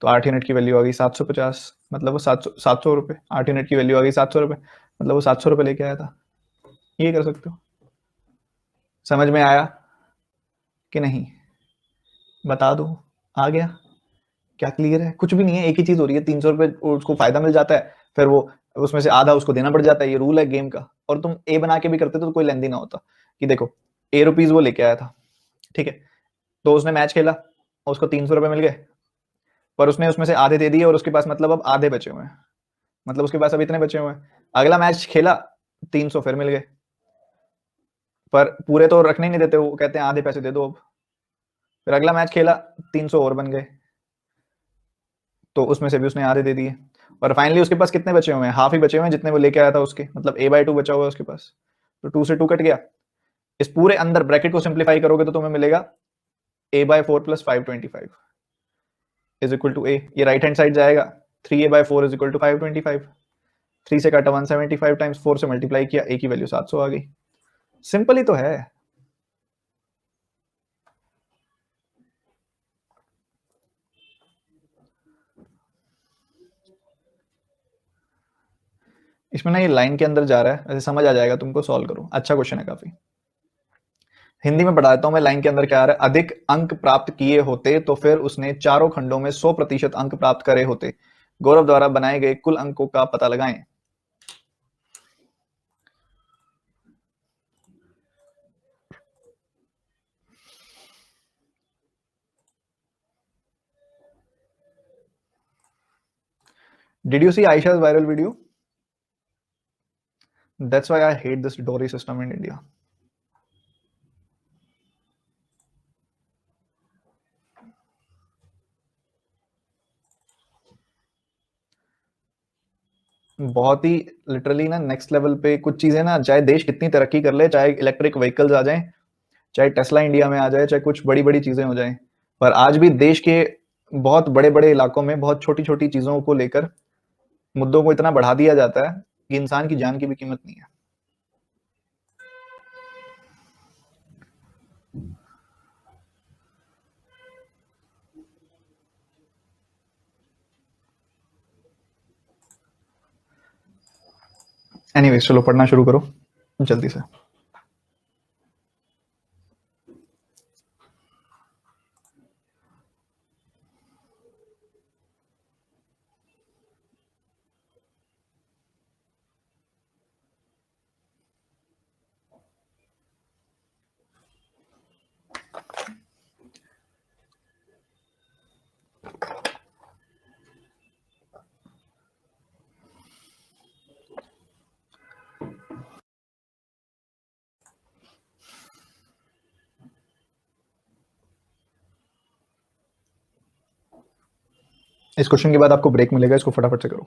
तो 8 यूनिट की वैल्यू आ गई 750, मतलब वो 700 रुपये। 8 यूनिट की वैल्यू आ गई 700 रुपये, मतलब वो 700 रुपये लेके आया था। ये कर सकते हो। समझ में आया कि नहीं? बता दो, आ गया? क्या क्लियर है? कुछ भी नहीं है, एक ही चीज हो रही है। 300 रुपये उसको फायदा मिल जाता है, फिर वो उसमें से आधा उसको देना पड़ जाता है। ये रूल है गेम का। और तुम ए बना के भी करते तो कोई लेंदी ना होता कि देखो ए रुपीज वो लेके आया था, ठीक है, तो उसने मैच खेला और उसको 300 रुपये मिल गए, पर उसने उसमें से आधे दे दिए और उसके पास मतलब अब आधे बचे हुए हैं, मतलब उसके पास अब इतने बचे हुए हैं। अगला मैच खेला, 300 फिर मिल गए, पर पूरे तो रखने नहीं देते, वो कहते हैं आधे पैसे दे दो अब। फिर अगला मैच खेला, 300 और बन गए, तो उसमें से भी उसने आधे दे दिए। और फाइनली उसके पास कितने बचे हुए हैं? हाफ ही बचे हुए हैं जितने वो लेके आया था उसके, मतलब a/2 बचा हुआ है उसके पास। तो 2 से 2 कट गया। इस पूरे अंदर ब्रैकेट को सिंप्लीफाई करोगे तो तुम्हें मिलेगा a/4 plus 525 is equal to a। ये राइट हैंड साइड जाएगा, 3a/4 इज इक्वल टू 525। 3 से काटा 175 टाइम्स 4 से मल्टीप्लाई किया, a की वैल्यू 700 आ गई। सिंपल ही तो है। इसमें ना ये लाइन के अंदर जा रहा है, ऐसे समझ आ जाएगा तुमको, सॉल्व करो। अच्छा क्वेश्चन है काफी। हिंदी में पढ़ा देता हूं मैं। लाइन के अंदर क्या आ रहा है? अधिक अंक प्राप्त किए होते तो फिर उसने चारों खंडों में 100% अंक प्राप्त करे होते। गौरव द्वारा बनाए गए कुल अंकों का पता लगाएं। Did you see Aisha's viral video? That's why I hate this Dory system in India. बहुत ही लिटरली ना नेक्स्ट लेवल पे कुछ चीजें ना, चाहे देश कितनी तरक्की कर ले, चाहे इलेक्ट्रिक व्हीकल्स आ जाएं, चाहे टेस्ला इंडिया में आ जाए, चाहे कुछ बड़ी बड़ी चीजें हो जाएं, पर आज भी देश के बहुत बड़े बड़े इलाकों में बहुत छोटी छोटी चीजों को लेकर मुद्दों को इतना बढ़ा दिया जाता है कि इंसान की जान की भी कीमत नहीं है। एनीवेज, चलो पढ़ना शुरू करो जल्दी से। इस क्वेश्चन के बाद आपको ब्रेक मिलेगा, इसको फटाफट से करो।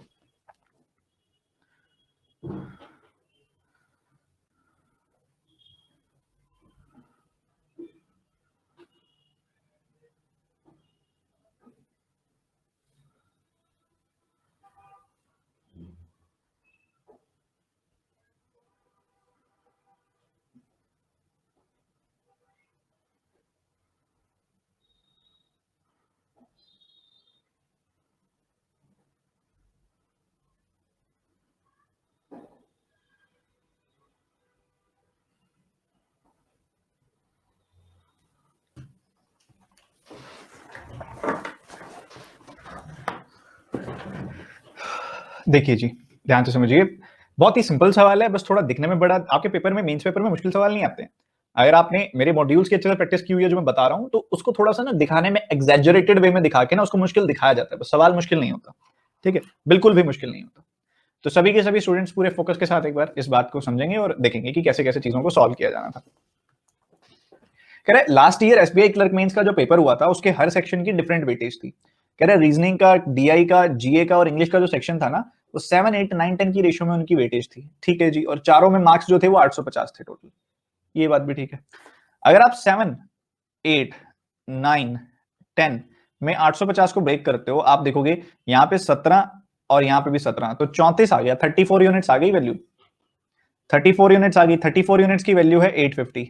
देखिए जी, ध्यान से समझिए, बहुत ही सिंपल सवाल है, बस थोड़ा दिखने में बड़ा, आपके पेपर में, मेंस पेपर में मुश्किल सवाल नहीं आते हैं। अगर आपने मेरे मॉड्यूल्स की अच्छे से प्रैक्टिस की हुई है जो मैं बता रहा हूँ, तो उसको थोड़ा-सा ना दिखाने में एग्जैजरेटेड वे में दिखा के ना उसको मुश्किल दिखाया जाता है, बस सवाल मुश्किल नहीं होता, ठीक है? बिल्कुल भी मुश्किल नहीं होता। तो सभी के सभी स्टूडेंट्स पूरे फोकस के साथ एक बार इस बात को समझेंगे और देखेंगे कि कैसे-कैसे चीज़ों को सॉल्व किया जाना था। कह रहे last year SBI clerk mains का जो पेपर हुआ था उसके हर सेक्शन की डिफरेंट वेटेज थी। कह रहे रीजनिंग का, डीआई का, जीए का और इंग्लिश का जो सेक्शन था ना, वो 7, 8, 9, 10 की रेशियो में उनकी वेटेज थी। ठीक है जी, और चारों में मार्क्स जो थे वो 850 थे टोटल। ये बात भी ठीक है। अगर आप 7, 8, 9, 10 में 850 को ब्रेक करते हो, आप देखोगे यहाँ पे 17 और यहाँ पे भी 17, तो 34 आ गया, 34 यूनिट्स आ गई वैल्यू। 34 यूनिट्स आ गई, 34 यूनिट्स की वैल्यू है 850।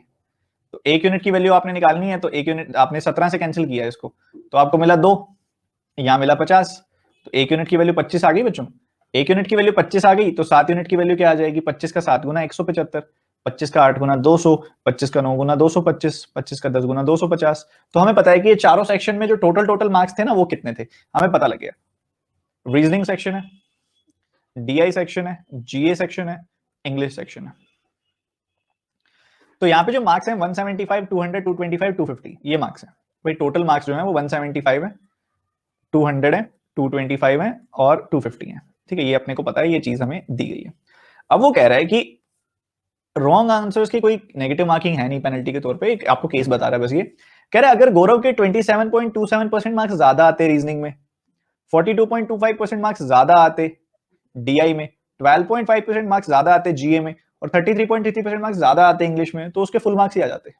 तो एक यूनिट की वैल्यू आपने निकालनी है, तो एक यूनिट आपने 17 से कैंसिल किया इसको, तो आपको मिला 2, यहाँ मिला 50, तो एक यूनिट की वैल्यू 25 आ गई बच्चों। एक यूनिट की वैल्यू 25 आ गई, तो 7 यूनिट की वैल्यू क्या आ जाएगी? 25 का 7 गुना 175, 25 का 8 गुना 200, 25 का 9 गुना 225, 25 का 10 गुना 250। तो हमें पता है कि ये चारों सेक्शन में जो टोटल मार्क्स थे ना, वो कितने थे, हमें पता लग गया। रीजनिंग सेक्शन है, डीआई सेक्शन है, जीए सेक्शन है, इंग्लिश सेक्शन है। तो यहाँ पे जो मार्क्स हैं 175, 200, 225, 250, ये मार्क्स हैं भाई। टोटल मार्क्स जो है वो 175 है, 200 है, 225 है और 250 है। ठीक है, ये अपने को पता है, ये चीज हमें दी गई है। अब वो कह रहा है कि रॉन्ग आंसर्स की कोई नेगेटिव मार्किंग है नहीं पेनल्टी के तौर पे, आपको केस बता रहा है बस ये। कह रहा है अगर गौरव के 27.27% मार्क्स ज्यादा आते रीजनिंग में, 42.25% मार्क्स ज्यादा आते डीआई में, 12.5% मार्क्स ज्यादा आते जीए में और 33.33% मार्क्स ज्यादा आते इंग्लिश में, तो उसके फुल मार्क्स ही आ जाते।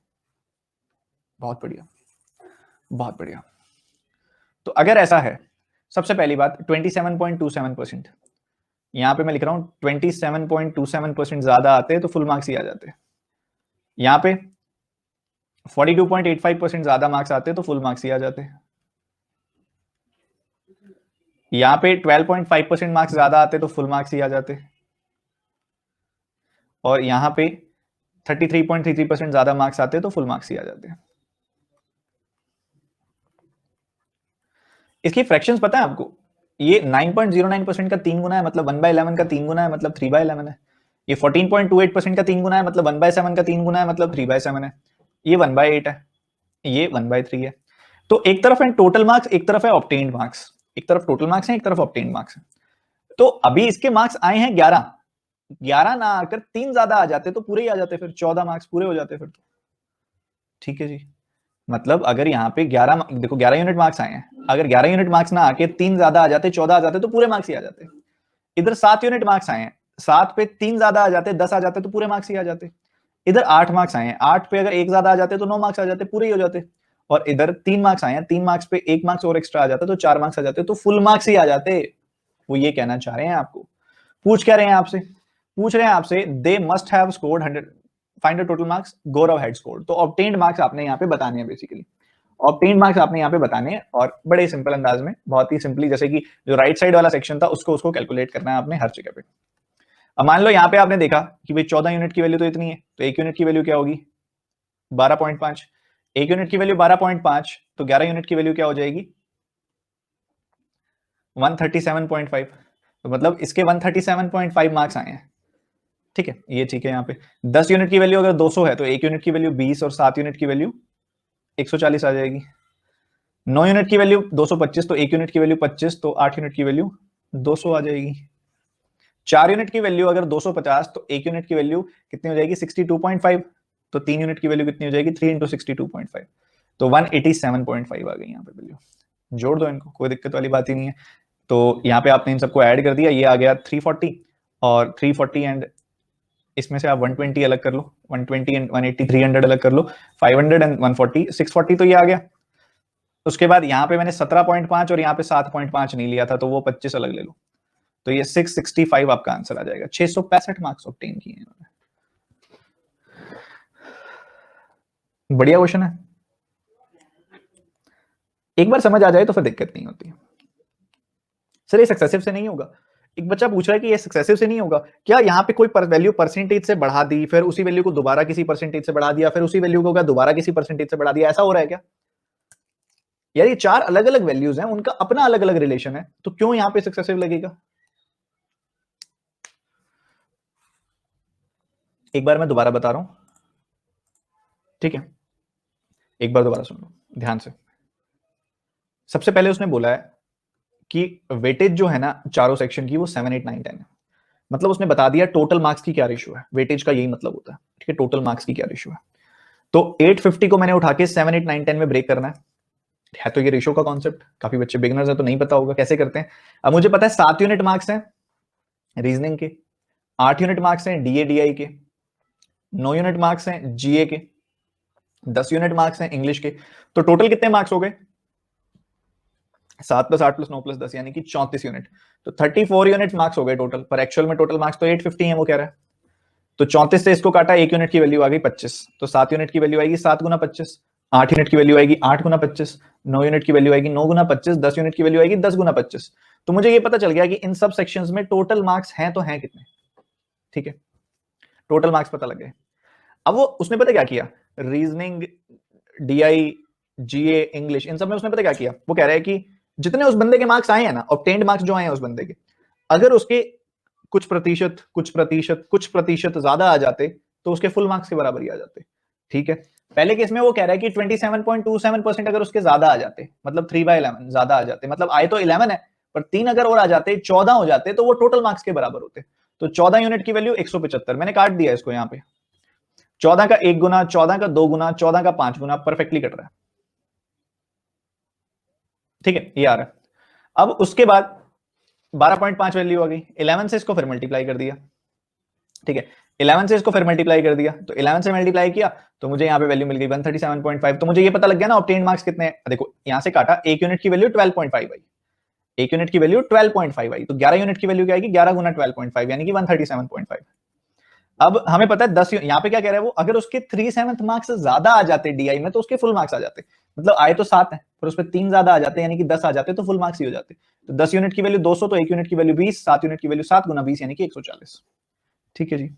बहुत बढ़िया, बहुत बढ़िया। तो अगर ऐसा है, सबसे पहली बात 27.27%, यहां पे मैं लिख रहा हूं 27.27% ज्यादा आते तो फुल मार्क्स ही आ जाते। यहां पे 42.85% ज्यादा मार्क्स आते तो फुल मार्क्स ही आ जाते। यहां पे 12.5% मार्क्स ज्यादा आते तो फुल मार्क्स ही आ जाते। और यहां पे 33.33% ज्यादा मार्क्स आते तो फुल मार्क्स ही आ जाते। इसकी फ्रैक्शंस पता है आपको? ये 9.09% का 3 गुना है, मतलब 1/11 का 3 गुना है, मतलब 3/11 है। ये 14.28% का 3 गुना है, मतलब 1/7 का 3 गुना है, मतलब 3/7 है। ये 1/8 है, ये 1/3 है। तो एक तरफ है टोटल मार्क्स, एक तरफ है ऑब्टेन्ड मार्क्स। एक तरफ टोटल मार्क्स है, एक तरफ ऑब्टेन्ड मार्क्स है। तो अभी इसके मार्क्स आए हैं 11, 11 ना आकर 3 ज्यादा आ जाते तो पूरे ही आ जाते, फिर 14 मार्क्स पूरे हो जाते फिर तो। ठीक है जी, मतलब अगर यहाँ पे 11, देखो 11 यूनिट मार्क्स आए हैं, अगर 11 यूनिट मार्क्स ना आके 3 ज्यादा आ जाते, 14 आ जाते, तो पूरे मार्क्स ही आ जाते। इधर 7 यूनिट मार्क्स आए हैं, 7 पे 3 ज्यादा आ जाते, 10 आ जाते, तो पूरे मार्क्स ही आ जाते। इधर 8 मार्क्स आए हैं, 8 पे अगर 1 ज्यादा आ जाते तो 9 मार्क्स आ जाते, पूरे ही हो जाते। और इधर 3 मार्क्स आए हैं, 3 मार्क्स पे 1 मार्क्स और एक्स्ट्रा आ जाता तो 4 मार्क्स आ जाते, तो फुल मार्क्स ही आ जाते। वो ये कहना चाह रहे हैं आपको। पूछ क्या रहे हैं आपसे? पूछ रहे हैं आपसे they must have scored 100, find the total marks Gaurav had scored. तो ऑब्टेन्ड मार्क्स आपने यहाँ पे बताने हैं बेसिकली। ऑब्टेन्ड मार्क्स आपने यहाँ पे बताने हैं और बड़े सिंपल अंदाज में, बहुत ही सिंपली, जैसे कि जो राइट साइड वाला सेक्शन था उसको कैलकुलेट करना है आपने हर जगह पे। अब मान लो यहाँ पे आपने देखा कि भाई 14 यूनिट की वैल्यू तो इतनी है, तो 1 यूनिट की वैल्यू क्या होगी? 12.5। 1 यूनिट की वैल्यू 12.5, तो 11 यूनिट की वैल्यू क्या हो जाएगी? 137.5। तो मतलब इसके 137.5 मार्क्स आए हैं। ठीक है, ये ठीक है। यहाँ पे 10 यूनिट की वैल्यू अगर 200 है, तो 1 यूनिट की वैल्यू 20 और 7 यूनिट की वैल्यू 140 आ जाएगी। 9 यूनिट की वैल्यू 225, तो 1 यूनिट की वैल्यू 25, तो 8 यूनिट की वैल्यू 200 आ जाएगी। 4 यूनिट की वैल्यू अगर 250, तो 1 यूनिट की वैल्यू कितनी हो जाएगी? 62.5। तो 3 यूनिट की वैल्यू कितनी हो जाएगी? 3 × 62.5, तो 187.5 आ गई यहाँ पे वैल्यू। जोड़ दो इनको, कोई दिक्कत वाली बात ही नहीं है। तो यहाँ पे आपने इन सबको ऐड कर दिया, ये आ गया 340 और 340 एंड इसमें से आप 120 अलग कर लो, 120 एंड 180, 300 अलग कर लो, 500 एंड 140, 640, तो ये आ गया। उसके बाद यहाँ पे मैंने 17.5 और यहाँ पे 7.5 नहीं लिया था, तो वो 25 अलग ले लो, तो ये 665 आपका आंसर आ जाएगा। 665 मार्क्स ऑब्टेन किए हैं। बढ़िया क्वेश्चन है, एक बार समझ आ जाए तो फिर दिक्कत नहीं होती। सर ये सक्सेसिव से नहीं होगा? एक बच्चा पूछ रहा है कि ये सक्सेसिव से नहीं होगा क्या? यहाँ पे कोई वैल्यू परसेंटेज से बढ़ा दी, फिर उसी वैल्यू को दोबारा किसी परसेंटेज से बढ़ा दिया, फिर उसी वैल्यू को दोबारा किसी परसेंटेज से बढ़ा दिया, ऐसा हो रहा है क्या? यार ये 4 अलग अलग वैल्यूज हैं, उनका अपना अलग अलग रिलेशन है, तो क्यों यहाँ पे सक्सेसिव लगेगा? एक बार मैं दोबारा बता रहा हूं, ठीक है, एक बार दोबारा सुन लो ध्यान से। सबसे पहले उसने बोला है कि वेटेज जो है ना चारों सेक्शन की वो 7, 8, 9, 10 है। मतलब उसने बता दिया टोटल मार्क्स की क्या रेशियो है, वेटेज का यही मतलब होता है, ठीक है, टोटल मार्क्स की क्या रेशियो है। तो 850 को मैंने उठा के 7, 8, 9, 10 में ब्रेक करना है तो ये रेशियो का कॉन्सेप्ट काफी बच्चे बिगनर्स है तो नहीं पता होगा कैसे करते हैं। अब मुझे पता है 7 यूनिट मार्क्स हैं रीजनिंग के, 8 यूनिट मार्क्स हैं डीए डीआई के, 9 यूनिट मार्क्स हैं जीए के, 10 यूनिट मार्क्स हैं इंग्लिश के। तो टोटल कितने मार्क्स हो गए, 7 + 8 + 9 + 10 यानी कि 34 यूनिट। तो 34 यूनिट मार्क्स हो गए टोटल, पर एक्चुअल में टोटल मार्क्स तो 850 है वो कह रहा है। तो 34 से इसको काटा, 1 यूनिट की वैल्यू आ गई 25। तो 7 यूनिट की वैल्यू आएगी 7 गुना 25, 8 यूनिट की वैल्यू आएगी 8 गुना 25, 9 यूनिट की वैल्यू आएगी 9 गुना 25, 10 यूनिट की वैल्यू आएगी 10 गुना 25। तो मुझे ये पता चल गया कि इन सब सेक्शंस में टोटल मार्क्स हैं तो हैं कितने, ठीक है, टोटल मार्क्स पता लग गए। अब वो उसने पता क्या किया, रीजनिंग, डीआई, जीए, इंग्लिश, इन सब में उसने पता क्या किया, वो कह रहा है कि जितने उस बंदे के मार्क्स आए हैं ना, ऑब्टेन्ड मार्क्स जो आए हैं उस बंदे के, अगर उसके कुछ प्रतिशत कुछ प्रतिशत कुछ प्रतिशत ज्यादा आ जाते तो उसके फुल मार्क्स के बराबर ही आ जाते, ठीक है। पहले केस में वो कह रहा है कि 27.27% अगर उसके ज्यादा आ जाते, मतलब 3/11 ज्यादा आ जाते, मतलब आए तो 11 है पर 3 अगर और आ जाते 14 हो जाते तो वो टोटल मार्क्स के बराबर होते। तो 14 यूनिट की वैल्यू 175, मैंने काट दिया इसको यहाँ पे, 14 का 1 गुना, 14 का 2 गुना, 14 का 5 गुना, परफेक्टली कट रहा है, ठीक है, ये आ रहा है। अब उसके बाद 12.5 वैल्यू आ गई, 11 से इसको फिर मल्टीप्लाई कर दिया, ठीक है, 11 से इसको फिर मल्टीप्लाई कर दिया, तो 11 से मल्टीप्लाई किया तो मुझे यहाँ पे वैल्यू मिल गई 137.5। तो मुझे ये पता लग गया ना ऑब्टेन्ड मार्क्स कितने हैं। देखो यहाँ से काटा, 1 यूनिट की वैल्यू 12.5 आई, 1 यूनिट की वैल्यू 12.5 आई, तो 11 यूनिट की वैल्यू क्या आएगी, 11 गुना 12.5 यानी कि 137.5। अब हमें पता है 10, यहाँ पे क्या कह रहा है वो, अगर उसके 3/7 मार्क्स ज्यादा आ जाते डीआई में तो उसके फुल मार्क्स आ जाते, मतलब आए तो 7 है पर उसमें 3 ज्यादा आ जाते यानी कि 10 आ जाते तो फुल मार्क्स ही हो जाते। तो 10 यूनिट की वैल्यू 200, तो 1 यूनिट की वैल्यू 20, 7 यूनिट की वैल्यू 7 गुना 20 यानी कि 140, ठीक है जी।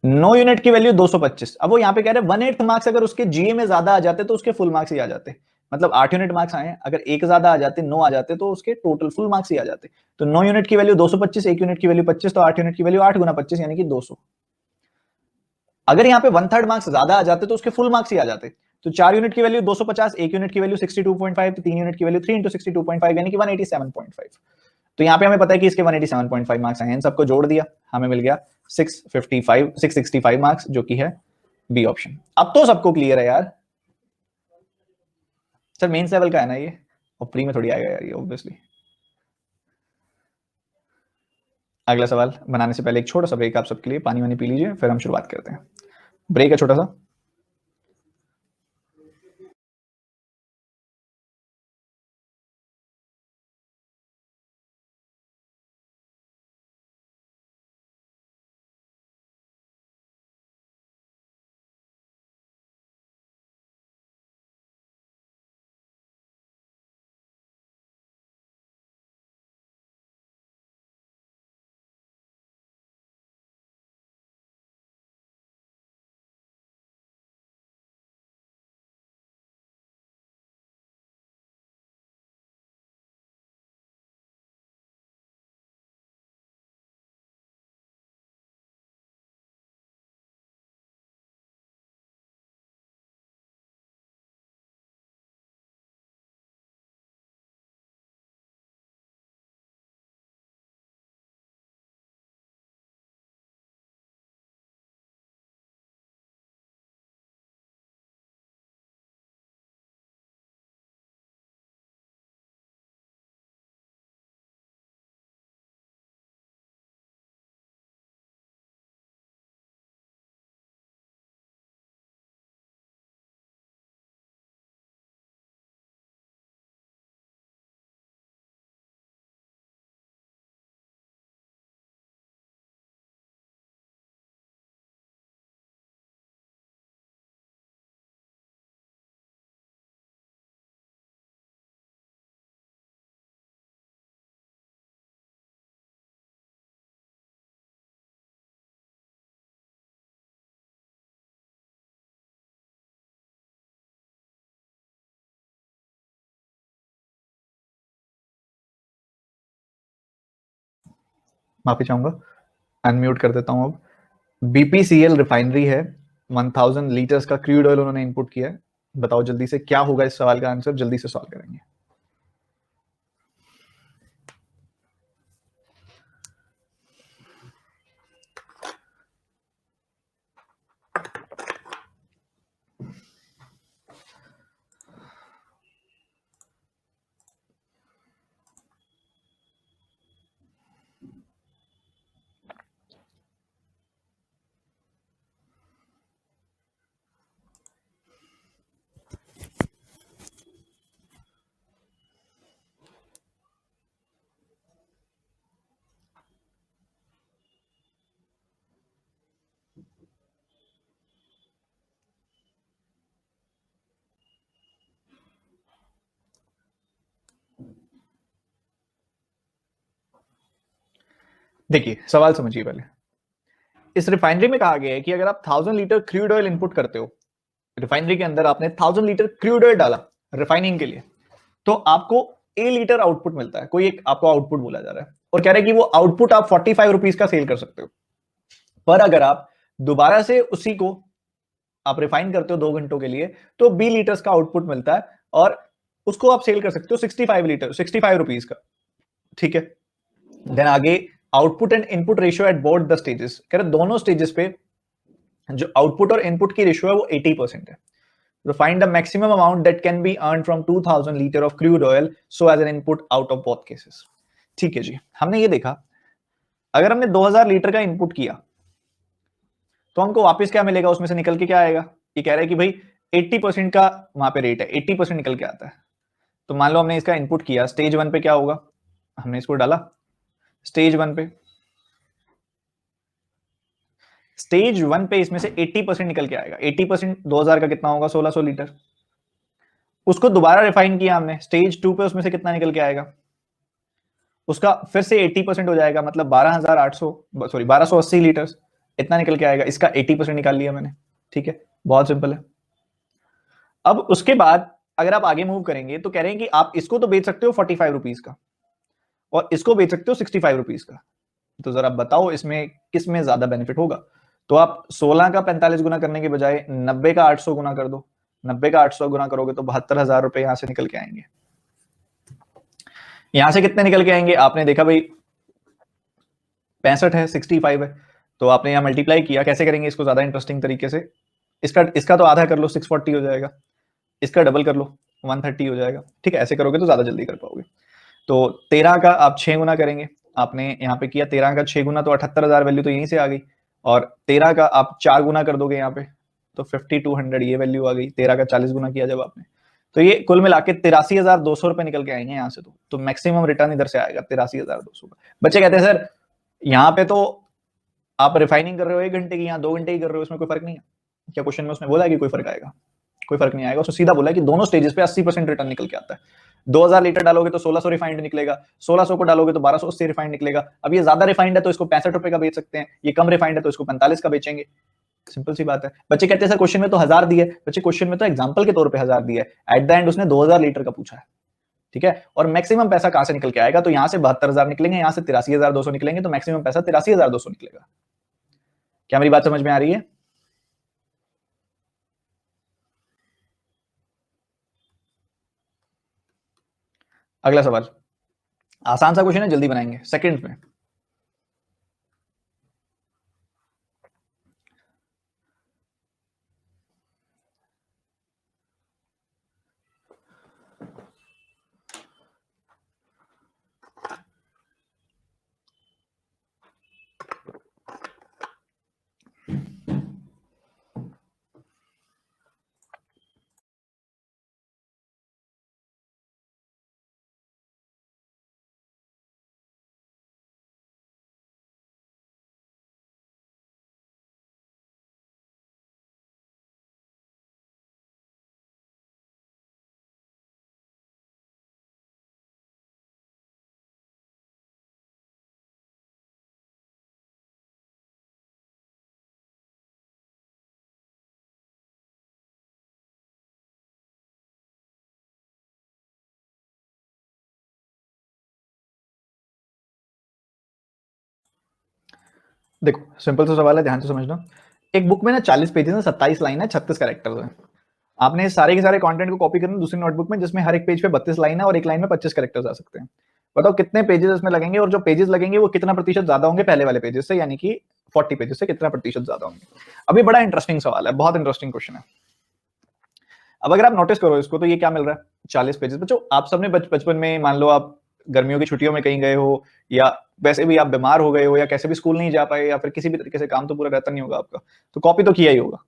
9 यूनिट की वैल्यू 225। अब वो यहाँ पे कह रहे हैं 1/8 मार्क्स अगर उसके जीए में ज्यादा आ जाते तो उसके फुल मार्क्स ही आ जाते, मतलब 8 यूनिट मार्क्स आए, अगर एक ज्यादा आ जाते 9 आ जाते तो उसके टोटल फुल मार्क्स ही आ जाते। तो 9 यूनिट की वैल्यू 225, 1 यूनिट की वैल्यू 25, तो 8 यूनिट की वैल्यू 8 गुना 25 यानी कि 200। अगर यहाँ पे 1/3 मार्क्स ज्यादा आ जाते तो उसके फुल मार्क्स ही आ जाते। तो 4 यूनिट की वैल्यू 250, 1 यूनिट की वैल्यू 62.5, तो 3 यूनिट की वैल्यू 3 इंटू 62.5 यानी कि 187.5। तो यहाँ पे हमें पता है कि इसके 187.5 मार्क्स आए हैं, इन सबको जोड़ दिया हमें मिल गया 665 मार्क्स, जो कि है बी ऑप्शन। अब तो सबको क्लियर है यार, सर मेंस लेवल का है ना ये, और प्री में थोड़ी आएगा यार ये ऑब्वियसली। अगला सवाल बनाने से पहले एक छोटा सा ब्रेक आप सबके लिए, पानी वानी पी लीजिए फिर हम शुरुआत करते हैं। ब्रेक है छोटा सा। माफी चाहूंगा, अनम्यूट कर देता हूं अब। बीपीसीएल रिफाइनरी है, 1000 लीटर्स का क्रूड ऑयल उन्होंने इनपुट किया है। बताओ जल्दी से क्या होगा इस सवाल का आंसर, जल्दी से सॉल्व करेंगे। देखिए सवाल समझिए पहले। इस रिफाइनरी में कहा गया है कि अगर आप 1000 लीटर क्रूड ऑयल इनपुट करते हो, रिफाइनरी के अंदर आपने 1000 लीटर क्रूड ऑयल डाला रिफाइनिंग के लिए, तो आपको ए लीटर आउटपुट मिलता है। कोई एक आपको आउटपुट बोला जा रहा है और कह रहा है कि वो आउटपुट आप 45 रुपीज का सेल कर सकते हो। पर अगर आप दोबारा से उसी को आप रिफाइन करते हो 2 घंटों के लिए, तो बी लीटर्स का आउटपुट मिलता है और उसको आप सेल कर सकते हो 65 लीटर 65 रुपीज का। ठीक है, देन आगे output and input ratio at both the stages, कह रहे दोनों स्टेजेस पे जो आउटपुट और इनपुट की रेशियो है वो 80% है। तो find the maximum amount that can be earn from 2000 litre of crude oil so as an input out of both cases. ठीक है जी, हमने ये देखा अगर हमने 2000 लीटर का इनपुट किया तो हमको वापस क्या मिलेगा, उसमें से निकल के क्या आएगा। ये कह रहा है कि भाई 80% का वहां पे रेट है, 80% निकल के आता है। तो मान लो हमने इसका इनपुट किया, स्टेज 1 पे क्या होगा, हमने इसको डाला स्टेज 1 पे, स्टेज 1 पे इसमें से 80% निकल के आएगा। 80% 2000 का कितना होगा, 1600 लीटर। उसको दोबारा रिफाइन किया हमने स्टेज 2 पे, उसमें से कितना निकल के आएगा, उसका फिर से 80% हो जाएगा, मतलब 12800 सॉरी 1280 लीटर इतना निकल के आएगा। इसका 80% निकाल लिया मैंने। ठीक है, बहुत सिंपल है। अब उसके बाद अगर आप आगे मूव करेंगे तो कह रहे हैं कि आप इसको तो बेच सकते हो 45 रुपीज का और इसको बेच सकते हो 65 रुपीज का। तो जरा बताओ इसमें किस में ज्यादा बेनिफिट होगा। तो आप 16 का 45 गुना करने के बजाय 90 का 800 गुना कर दो। 90 का 800 गुना करोगे तो 72,000 रुपए यहां से निकल के आएंगे। यहां से कितने निकल के आएंगे, आपने देखा भाई 65 है 65 है, तो आपने यहां मल्टीप्लाई किया। कैसे करेंगे इसको ज्यादा इंटरेस्टिंग तरीके से, इसका इसका तो आधा कर लो 640 हो जाएगा, इसका डबल कर लो 130 हो जाएगा। ठीक है, ऐसे करोगे तो ज्यादा जल्दी कर पाओगे। तो 13 का आप 6 गुना करेंगे, आपने यहाँ पे किया 13 का 6 गुना तो 78,000 वैल्यू तो यहीं से आ गई। और 13 का आप 4 गुना कर दोगे यहाँ पे तो 5200 ये वैल्यू आ गई। 13 का 40 गुना किया जब आपने, तो ये कुल मिला के 83,200 रुपए निकल के आएंगे यहाँ से। तो मैक्सिमम रिटर्न इधर से आएगा 83,200 का। बच्चे कहते हैं सर यहाँ पे तो आप रिफाइनिंग कर रहे हो 1 घंटे की, यहाँ 2 घंटे की कर रहे हो, इसमें कोई फर्क नहीं है क्या। क्वेश्चन में उसने बोला है कि कोई फर्क आएगा, कोई फर्क नहीं आएगा। उसने सीधा बोला कि दोनों स्टेजेस पे 80% रिटर्न निकल के आता है। 2000 लीटर डालोगे तो 1600 रिफाइंड निकलेगा, 1600 को डालोगे तो 1280 रिफाइंड निकलेगा। अब ये ज्यादा रिफाइंड है तो इसको 65 रुपए का बेच सकते हैं, ये कम रिफाइंड है तो इसको 45 का बेचेंगे। सिंपल सी बात है। बच्चे कहते हैं सर क्वेश्चन में तो 1000 दिए, बच्चे क्वेश्चन में तो एग्जांपल के तौर पे 1000 दिया है, एट द एंड उसने 2000 लीटर का पूछा है। ठीक है, और मैक्सिमम पैसा कहां से निकल के आएगा, तो यहां से 72,000 निकलेंगे, यहां से 83,200 निकलेंगे, तो मैक्सिमम पैसा 83,200 निकलेगा। क्या मेरी बात समझ में आ रही है। अगला सवाल आसान सा क्वेश्चन है, जल्दी बनाएंगे सेकंड में। देखो सिंपल सा सवाल है, ध्यान से समझना। एक बुक में ना 40 पेजेस है, 27 लाइन है, 36 कैरेक्टर्स हैं। आपने सारे के सारे कंटेंट को कॉपी करना दूसरी नोटबुक में, जिसमें हर एक पेज पे 32 लाइन है और एक लाइन में 25 कैरेक्टर्स आ सकते हैं। बताओ कितने पेजेस इसमें लगेंगे, और जो पेजेस लगेंगे वो कितना प्रतिशत ज्यादा होंगे पहले वाले पेजेस से, यानी कि 40 पेजेस से कितना प्रतिशत ज्यादा होंगे। अभी बड़ा इंटरेस्टिंग सवाल है, बहुत इंटरेस्टिंग क्वेश्चन है। अब अगर आप नोटिस करो इसको, तो ये क्या मिल रहा है, 40 पेजेस। बच्चों आप सबने बचपन में, मान लो आप गर्मियों की छुट्टियों में कहीं गए हो, या वैसे भी आप बीमार हो गए हो, या कैसे भी स्कूल नहीं जा पाए, या फिर किसी भी तरीके से काम तो पूरा रहता नहीं होगा आपका, तो कॉपी तो किया ही होगा।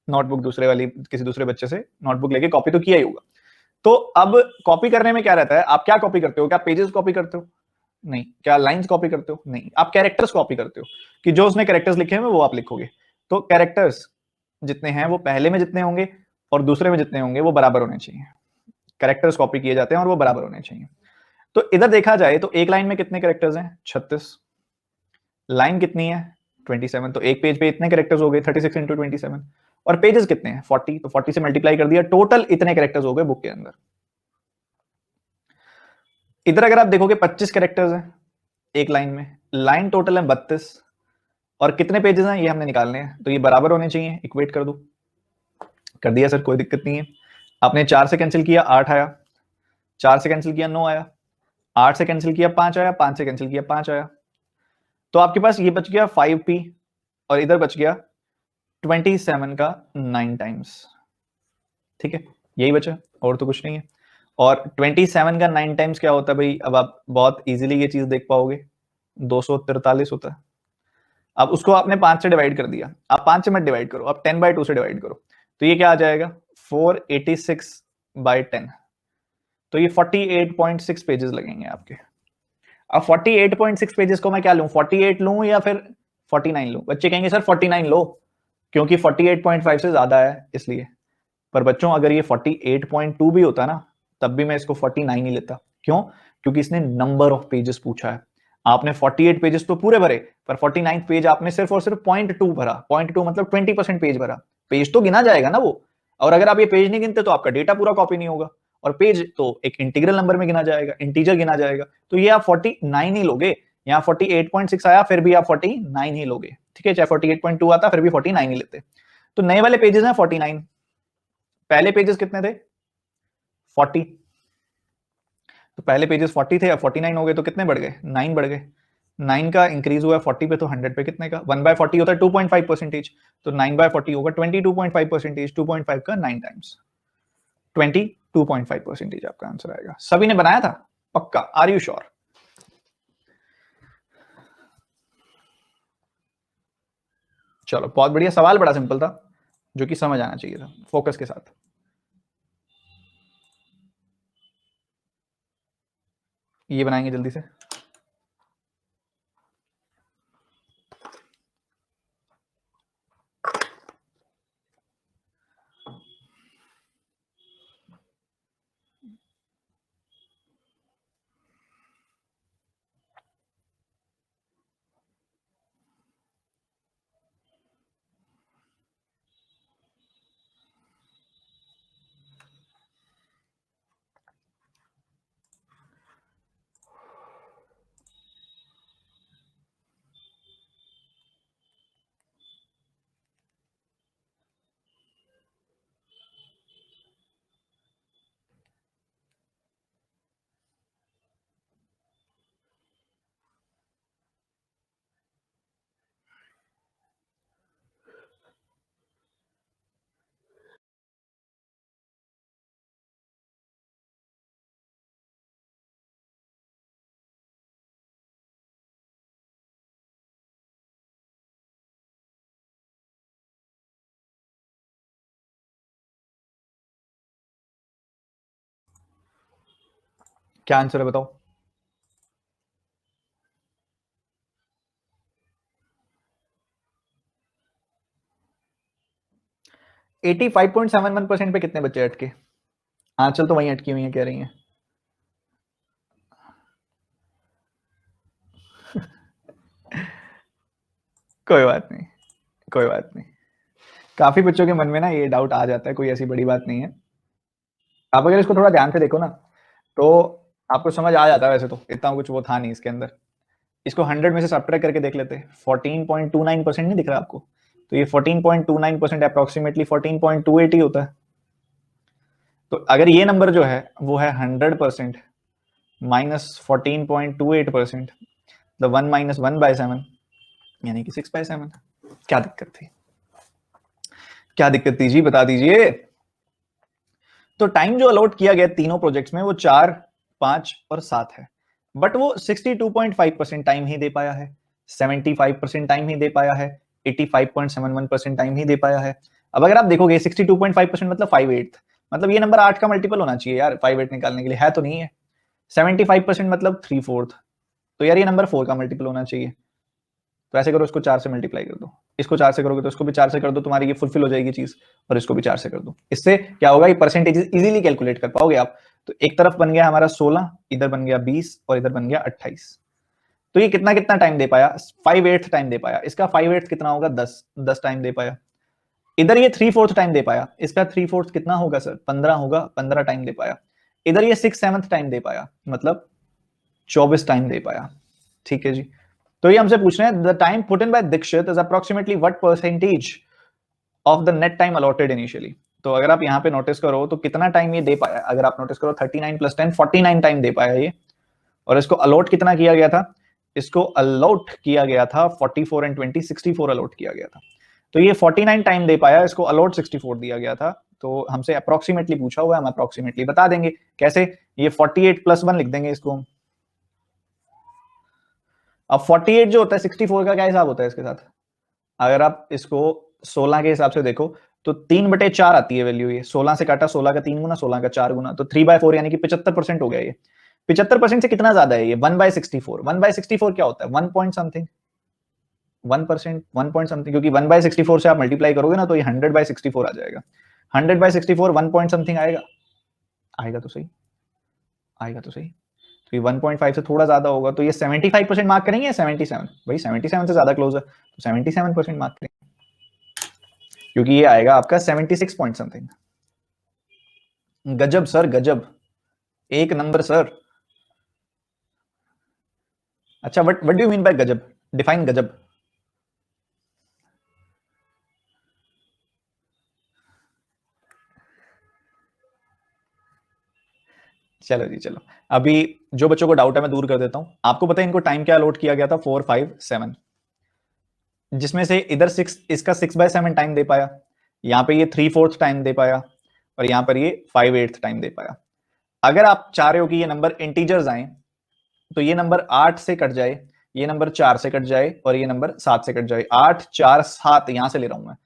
नोटबुक दूसरे वाली किसी दूसरे बच्चे से नोटबुक लेके कॉपी तो किया ही होगा। तो अब कॉपी करने में क्या रहता है, आप क्या कॉपी करते हो, क्या पेजेस कॉपी करते हो? नहीं। क्या लाइंस कॉपी करते हो? नहीं। आप कैरेक्टर्स कॉपी करते हो, कि जो उसने कैरेक्टर्स लिखे हैं वो आप लिखोगे। तो कैरेक्टर्स जितने हैं वो पहले में जितने होंगे और दूसरे में जितने होंगे वो बराबर होने चाहिए। कैरेक्टर्स कॉपी किए जाते हैं और वो बराबर होने चाहिए। तो इधर देखा जाए तो एक लाइन में कितने कैरेक्टर्स हैं, 36। लाइन कितनी है, 27। तो एक पेज पे इतने कैरेक्टर्स हो गए, 36 इंटू 27। और पेजेस कितने हैं, 40। तो 40 से मल्टीप्लाई कर दिया, टोटल इतने कैरेक्टर्स हो गए बुक के अंदर। इधर अगर आप देखोगे 25 कैरेक्टर्स हैं एक लाइन में, लाइन टोटल है 32, और कितने पेजेस हैं ये हमने निकालने हैं, तो ये बराबर होने चाहिए। इक्वेट कर दो, कर दिया सर, कोई दिक्कत नहीं है। आपने 4 से कैंसिल किया 8 आया, 4 से कैंसिल किया 9 आया, 8 से कैंसिल किया 5 आया, 5 से कैंसिल किया 5 आया। तो आपके पास ये बच गया 5p, और इधर बच गया 27 का 9 टाइम्स। ठीक है, यही बचा, और तो कुछ नहीं है। और 27 का 9 टाइम्स क्या होता है भाई, अब आप बहुत इजीली ये चीज देख पाओगे, 243 होता है। अब उसको आपने 5 से डिवाइड कर दिया, आप 5 से मत डिवाइड करो, आप 10/2 से डिवाइड करो, तो ये क्या आ जाएगा, 486/10। तो ये 48.6 पेजेस लगेंगे आपके। अब 48.6 पेजेस को मैं क्या लूं, 48 लूं या फिर 49 लूं? बच्चे कहेंगे सर 49 लो, क्योंकि 48.5 से ज्यादा है इसलिए। पर बच्चों अगर ये 48.2 भी होता ना, तब भी मैं इसको 49 ही लेता। क्यों? क्योंकि इसने नंबर ऑफ पेजेस पूछा है। आपने 48 पेजेस तो पूरे भरे, पर 49 पेज आपने सिर्फ और सिर्फ 0.2 भरा। 0.2 मतलब 20% पेज भरा। पेज तो गिना जाएगा ना वो, और अगर आप ये पेज नहीं गिनते तो आपका डेटा पूरा कॉपी नहीं होगा। और पेज तो एक इंटीग्रल नंबर में गिना जाएगा, इंटीजर गिना जाएगा, तो ये आप 49 ही लोगे। यहाँ 48.6 आया, फिर भी आप 49 ही लोगे। ठीक है, चाहे 48.2 आता फिर भी 49 ही लेते। तो नए वाले पेजेस हैं 49, पहले पेजेस कितने थे, 40। तो पहले पेजेस 40 थे, अब 49 हो गए, तो कितने बढ़ गए, 9 बढ़ गए। 9 का इंक्रीज हुआ 40 पे, तो 100 पे कितने का, 1/40 होता है 2.5%। तो 9/40 होगा 22.5%, 2.5 का 9 टाइम्स 22.5% आपका आंसर आएगा। सभी ने बनाया था पक्का, आर यू श्योर? चलो बहुत बढ़िया, सवाल बड़ा सिंपल था, जो कि समझ आना चाहिए था, फोकस के साथ। ये बनाएंगे जल्दी से। क्या आंसर है बताओ? 85.71% पे कितने बच्चे अटके? आंचल तो वहीं अटकी हुई है, कह रही हैं। कोई बात नहीं, कोई बात नहीं। काफी बच्चों के मन में ना ये डाउट आ जाता है, कोई ऐसी बड़ी बात नहीं है। आप अगर इसको थोड़ा ध्यान से देखो ना, तो आपको समझ आ जाता है। वैसे तो इतना कुछ वो था नहीं इसके अंदर, इसको 100 में से सब्ट्रैक्ट करके देख लेते हैं। 14.29% नहीं दिख रहा आपको? तो ये 14.29% अप्रोक्सीमेटली 14.28 ही होता है। तो अगर ये नंबर जो है वो है 100% माइनस 14.28%, द 1 माइनस 1/7 यानी कि 6/7। क्या दिक्कत थी? क्या दिक्कत थी जी, बता दीजिए। तो टाइम जो अलॉट किया गया तीनों प्रोजेक्ट्स में वो 4, 5 और 7 है, बट वो 62.5% टाइम ही दे पाया है, 75% टाइम ही दे पाया है, 85.71% टाइम ही दे पाया है। अब अगर आप देखोगे 62.5% मतलब 5/8, मतलब ये नंबर 8 का मल्टीपल होना चाहिए यार 5/8 निकालने के लिए, है तो नहीं है। 75% मतलब 3/4, तो यार ये नंबर 4 का मल्टीपल होना चाहिए। तो ऐसे करो, इसको 4 से मल्टीप्लाई कर दो, इसको 4 से करोगे तो इसको भी 4 से कर दो, तुम्हारी ये फुलफिल हो जाएगी चीज, और इसको भी 4 से कर दो। इससे क्या होगा, ये परसेंटेज इजीली कैलकुलेट कर पाओगे आप। तो एक तरफ बन गया हमारा 16, इधर बन गया 20 और इधर बन गया 28। तो ये कितना कितना टाइम दे पाया? 5/8 टाइम दे पाया। इसका 5/8 कितना होगा? 10 टाइम दे पाया। इधर ये 3/4 टाइम दे पाया, इसका 3/4 कितना होगा सर? 15 होगा, 15 टाइम दे पाया। इधर ये 6/7 टाइम दे पाया, मतलब 24 टाइम दे पाया। ठीक है जी। तो ये हमसे पूछ रहे हैं, the time put in by Dixit is approximately what percentage of the net time allotted initially. तो अगर आप यहाँ पे नोटिस करो तो कितना टाइम ये दे पाया, अगर आप नोटिस करो 39 + 10 49 टाइम दे पाया ये। और इसको अलॉट कितना किया गया था? इसको अलॉट किया गया था 44 एंड 20 64 अलॉट किया गया था। तो ये 49 टाइम दे पाया, इसको अलॉट 64 दिया गया था। तो हमसे अप्रोक्सीमेटली पूछा हुआ है, हम अप्रोक्सीमेटली बता देंगे। कैसे? ये 48 + 1 लिख देंगे इसको हम। अब 48 जो होता है 64 का क्या हिसाब होता है इसके साथ? अगर आप इसको 16 के हिसाब से देखो तो 3/4 आती है वैल्यू। ये 16 से काटा, 16 का 3 गुना, 16 का 4 गुना, तो 3/4 यानी कि 75% हो गया ये। 75% से कितना ज्यादा है ये? 1/64। 1/64 क्या होता है? 1 पॉइंट समथिंग, 1%, 1 पॉइंट समथिंग, क्योंकि 1/64 से आप मल्टीप्लाई करोगे ना तो ये 100/64 आ जाएगा। 100/64 1 पॉइंट समथिंग आएगा। आएगा तो सही, आएगा तो सही। तो ये 1.5 से थोड़ा ज्यादा होगा, तो ये 75% मार्क करेंगे या 77? भाई 77 से ज्यादा क्लोज है, तो 77% मार्क करेंगे, क्योंकि ये आएगा आपका 76 पॉइंट समथिंग। गजब सर, गजब, एक नंबर सर। अच्छा, what do you mean by गजब? डिफाइन गजब। चलो जी चलो, अभी जो बच्चों को डाउट है मैं दूर कर देता हूं। आपको पता है इनको टाइम क्या अलॉट किया गया था? 4, 5, 7, जिसमें से इधर 6, इसका 6/7 टाइम दे पाया, यहाँ पे ये 3/4 टाइम दे पाया, और यहाँ पर ये 5/8 टाइम दे पाया। अगर आप चाह रहे हो कि ये नंबर इंटीजर्स आए तो ये नंबर 8 से कट जाए, ये नंबर 4 से कट जाए, और ये नंबर 7 से कट जाए। 8, 4, 7 यहां से ले रहा हूं मैं।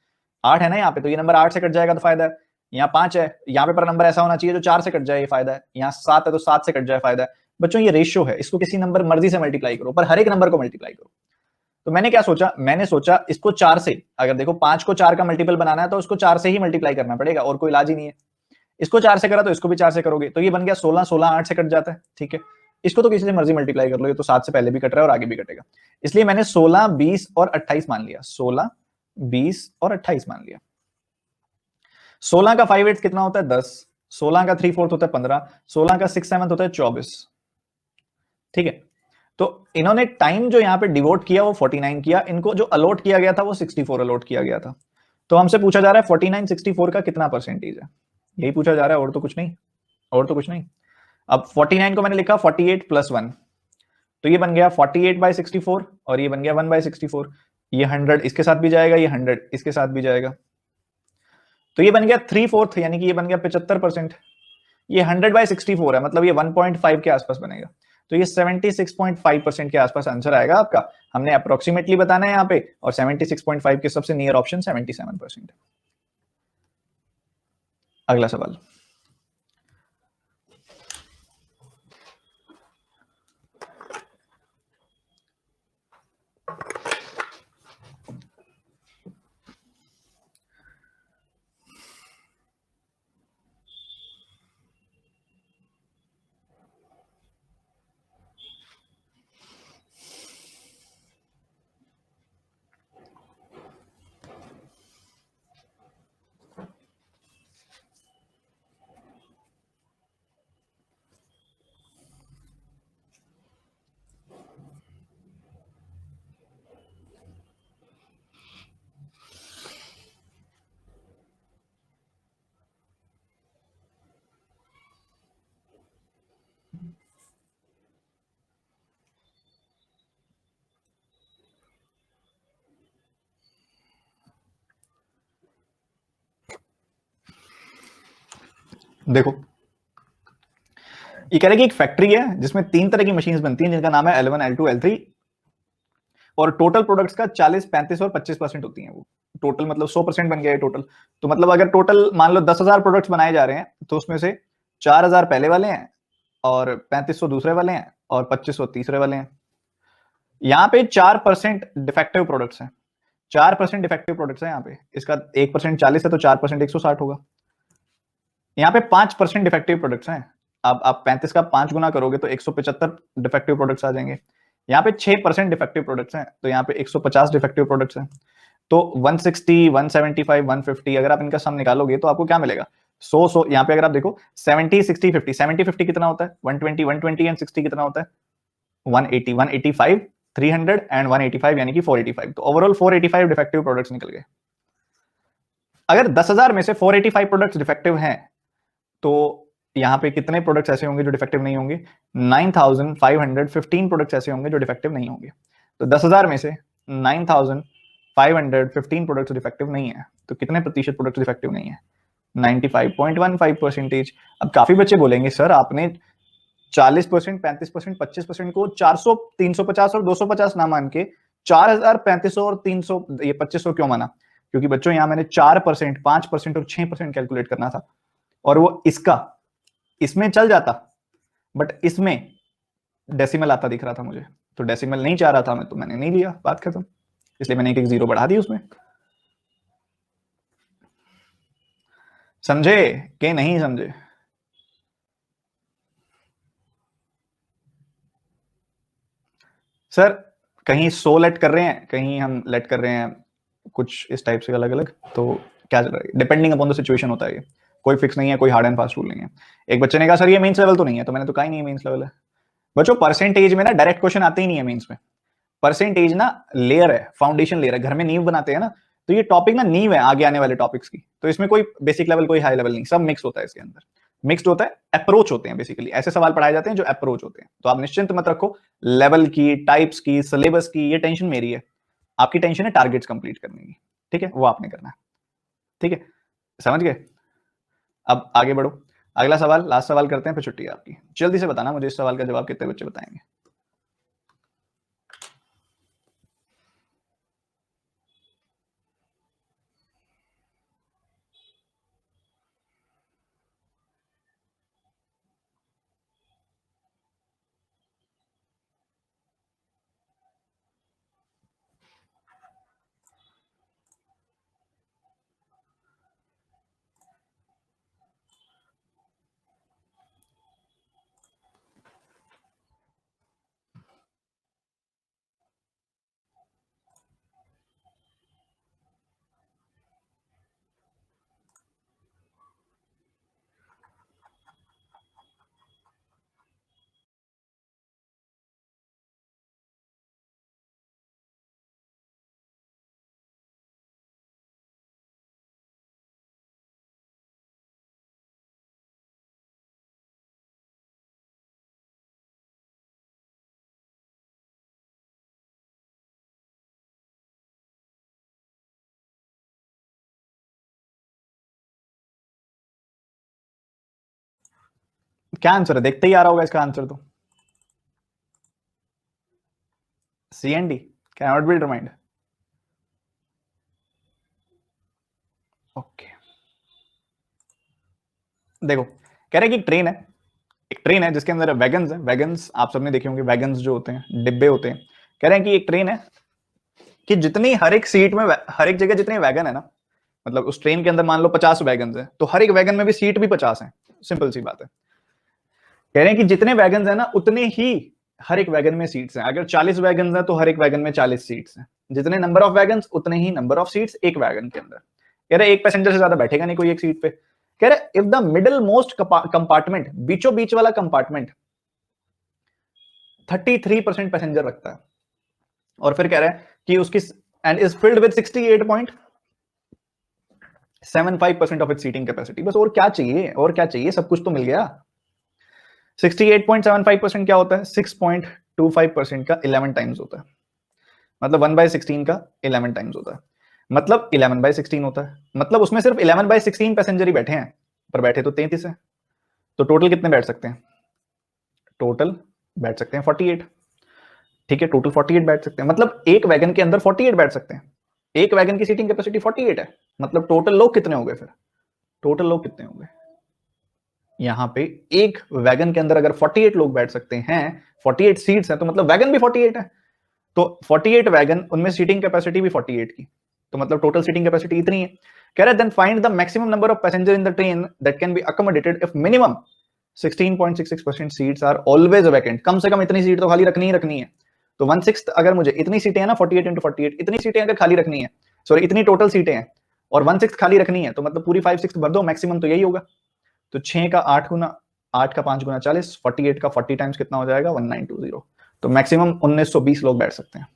8 है ना यहाँ पे, तो ये नंबर 8 से कट जाएगा तो फायदा है। यहाँ 5 है, यहाँ पे पर नंबर ऐसा होना चाहिए जो 4 से कट जाए, ये फायदा है। यहाँ 7 है तो 7 से कट जाए, फायदा है। बच्चों ये रेशियो है, इसको किसी नंबर मर्जी से मल्टीप्लाई करो, पर हर एक नंबर को मल्टीप्लाई करो। तो मैंने क्या सोचा, मैंने सोचा इसको 4 से, अगर देखो 5 को 4 का मल्टीपल बनाना है तो उसको 4 से ही मल्टीप्लाई करना पड़ेगा, और कोई इलाज ही नहीं है। इसको 4 से करा तो इसको भी 4 से करोगे, तो ये बन गया 16, 16 8 से कट जाता है, ठीक है। इसको तो किसी से मर्जी मल्टीप्लाई कर लो, ये तो 7 से पहले भी कट रहा है और आगे भी कटेगा। इसलिए मैंने 16, 20 और 28 मान लिया। 16, 20 और 28 मान लिया। 16 का 5/8 कितना होता है? 10। 16 का 3/4 होता है 15। 16 का 6/7 होता है 24। ठीक है। तो इन्होंने टाइम जो यहाँ पे डिवोट किया वो 49 किया, इनको जो अलॉट किया गया था वो 64 अलॉट किया गया था। तो हमसे पूछा जा रहा है 49 64 का कितना परसेंटेज है, यही पूछा जा रहा है, और तो कुछ नहीं, और तो कुछ नहीं। अब 49 को मैंने लिखा 48 + 1, तो ये बन गया 48/64, और ये बन गया 1/64। ये 100 इसके साथ भी जाएगा, ये 100 इसके साथ भी जाएगा, तो ये बन गया 3/4, यानी कि ये बन गया 75%। ये 100/64 है, मतलब ये 1.5 के आसपास बनेगा। तो ये 76.5% के आसपास आंसर आएगा आपका। हमने अप्रोक्सीमेटली बताना है यहाँ पे, और 76.5 के सबसे नियर ऑप्शन 77%। अगला सवाल। देखो ये कह रहे कि एक फैक्ट्री है जिसमें 3 तरह की मशीन्स बनती हैं जिनका नाम है L1 L2 L3 और टोटल प्रोडक्ट्स का 40 35 और 25% होती हैं वो टोटल मतलब 100% बन गया है टोटल। तो मतलब अगर टोटल मान लो 10,000 प्रोडक्ट्स बनाए जा रहे हैं तो उसमें से 4,000 पहले वाले हैं और 3500 दूसरे वाले हैं और 2500 तीसरे वाले हैं। यहाँ पे 4% डिफेक्टिव प्रोडक्ट्स हैं, 4% डिफेक्टिव प्रोडक्ट्स हैं यहाँ पे। इसका 1% 40 है तो 4% 160 होगा। यहाँ पे 5% डिफेक्टिव प्रोडक्ट्स हैं। अब आप 35 का 5 गुना करोगे तो 175 डिफेक्टिव प्रोडक्ट्स आ जाएंगे। यहाँ पे 6% डिफेक्टिव प्रोडक्ट्स हैं तो यहाँ पे 150 डिफेक्टिव प्रोडक्ट्स हैं। तो 160 175 150 अगर आप इनका सम निकालोगे तो आपको क्या मिलेगा 100 यहाँ पे अगर आप देखो 70 60 50 70 50 कितना होता है 120 120 एंड 60 कितना होता है 180 185 300 एंड 185 यानी कि 485। तो ओवरऑल 485 डिफेक्टिव प्रोडक्ट्स निकल गए। अगर 10,000 में से 485 प्रोडक्ट्स डिफेक्टिव हैं तो यहाँ पे कितने प्रोडक्ट्स ऐसे होंगे जो डिफेक्टिव नहीं होंगे 9,515 प्रोडक्ट्स ऐसे होंगे जो डिफेक्टिव नहीं होंगे। तो 10,000 में से 9,515 प्रोडक्ट्स डिफेक्टिव नहीं है तो कितने प्रतिशत प्रोडक्ट्स डिफेक्टिव नहीं है 95.15%। अब काफी बच्चे बोलेंगे सर आपने 40% 35% 25% को 400 350 और 250 ना मान के 4,000 3500 और 300 ये 2500 क्यों माना? क्योंकि बच्चों यहां मैंने 4% 5% और 6% कैलकुलेट करना था और वो इसमें चल जाता बट इसमें डेसिमल आता दिख रहा था मुझे तो डेसिमल नहीं चाह रहा था मैं तो मैंने नहीं लिया, बात खत्म। इसलिए मैंने एक जीरो बढ़ा दी उसमें। समझे कि नहीं समझे? सर कहीं 100 लेट कर रहे हैं कहीं हम लेट कर रहे हैं कुछ इस टाइप से अलग अलग। तो क्या चल रहा है डिपेंडिंग अपॉन द सिचुएशन होता है ये, कोई फिक्स नहीं है, कोई हार्ड एंड फास्ट रूल नहीं है। एक बच्चे ने कहा सर ये मेंस लेवल तो नहीं है तो मैंने तो कहा ही नहीं मेंस लेवल है। बच्चों परसेंटेज में ना डायरेक्ट क्वेश्चन आते ही नहीं है मेंस में। परसेंटेज ना लेयर है, फाउंडेशन लेयर है, घर में नींव बनाते हैं ना तो ये टॉपिक ना नींव है आगे आने वाले टॉपिक्स की। तो इसमें कोई बेसिक लेवल कोई हाई लेवल नहीं, सब मिक्स होता है इसके अंदर। मिक्स्ड होता है, अप्रोच होते हैं बेसिकली, ऐसे सवाल पढ़ाए जाते हैं जो अप्रोच होते हैं। तो आप निश्चिंत मत रखो लेवल की, टाइप्स की, सिलेबस की, ये टेंशन मेरी है। आपकी टेंशन है टारगेट्स कंप्लीट करने की, ठीक है, वो आपने करना है, ठीक है, समझ गए। अब आगे बढ़ो, अगला सवाल, लास्ट सवाल करते हैं फिर छुट्टी है आपकी। जल्दी से बताना मुझे इस सवाल का जवाब कितने बच्चे बताएंगे। क्या आंसर है, देखते ही आ रहा होगा इसका आंसर तो। C and D can not be determined. Okay देखो कह रहे हैं कि एक ट्रेन है, एक ट्रेन है जिसके अंदर वैगन्स है। वैगन्स आप सबने देखे होंगे, वैगन्स जो होते हैं डिब्बे होते हैं। कह रहे हैं कि एक ट्रेन है कि जितनी हर एक सीट में हर एक जगह जितने वैगन है ना, मतलब उस ट्रेन के अंदर मान लो 50 वैगन है तो हर एक वैगन में भी सीट भी 50 है। सिंपल सी बात है। कह रहे हैं कि जितने वैगन है ना उतने ही हर एक वैगन में सीट्स हैं। अगर 40 वैगन है तो हर एक वैगन में 40 सीट्स हैं। जितने नंबर ऑफ वैगन उतने ही नंबर ऑफ सीट्स एक वैगन के अंदर। कह रहे एक पैसेंजर से ज्यादा बैठेगा नहीं कोई एक सीट पे। कह रहे if the middle most compartment, बीचों बीच वाला कंपार्टमेंट 33% पैसेंजर रखता है और फिर कह रहा है कि उसकी and is filled with 68.75% of it seating capacity. बस और क्या चाहिए, और क्या चाहिए, सब कुछ तो मिल गया। 68.75% क्या होता है 6.25% का 11 टाइम्स होता है, मतलब 1/16 का 11 टाइम्स होता है, मतलब 11/16 होता है। मतलब उसमें सिर्फ 11/16 पैसेंजर ही बैठे हैं पर बैठे तो 33 है। तो टोटल कितने बैठ सकते हैं? टोटल बैठ सकते हैं 48। ठीक है, टोटल 48 बैठ सकते हैं, मतलब एक वैगन के अंदर 48 बैठ सकते हैं। एक वैगन की सीटिंग कैपेसिटी 48 है, मतलब टोटल लोग कितने होंगे फिर? टोटल लोग कितने होंगे यहाँ पे? एक वैगन के अंदर अगर 48 लोग बैठ सकते हैं, 48 सीट्स हैं, तो मतलब वैगन भी 48 है। तो 48 वैगन, उनमें सीटिंग कैपेसिटी भी 48 की, तो मतलब टोटल सीटिंग कैपेसिटी इतनी है। कह रहा है then find the maximum number of passenger in the train that can be accommodated if minimum 16.66% seats are always vacant. कम से कम इतनी सीट तो खाली रखनी ही रखनी है। तो 1/6 अगर मुझे इतनी सीटें हैं ना, 48 into 48, इतनी सीटें अगर खाली रखनी है, सॉरी इतनी टोटल सीटें हैं और 1/6 खाली रखनी है, तो मतलब पूरी 5/6 भर दो, मैक्सिमम तो यही होगा। तो 6 का 8 गुना, 8 का 5 गुना 40, 48 का 40 टाइम्स कितना हो जाएगा? 1920। तो मैक्सिमम 1920 लोग बैठ सकते हैं।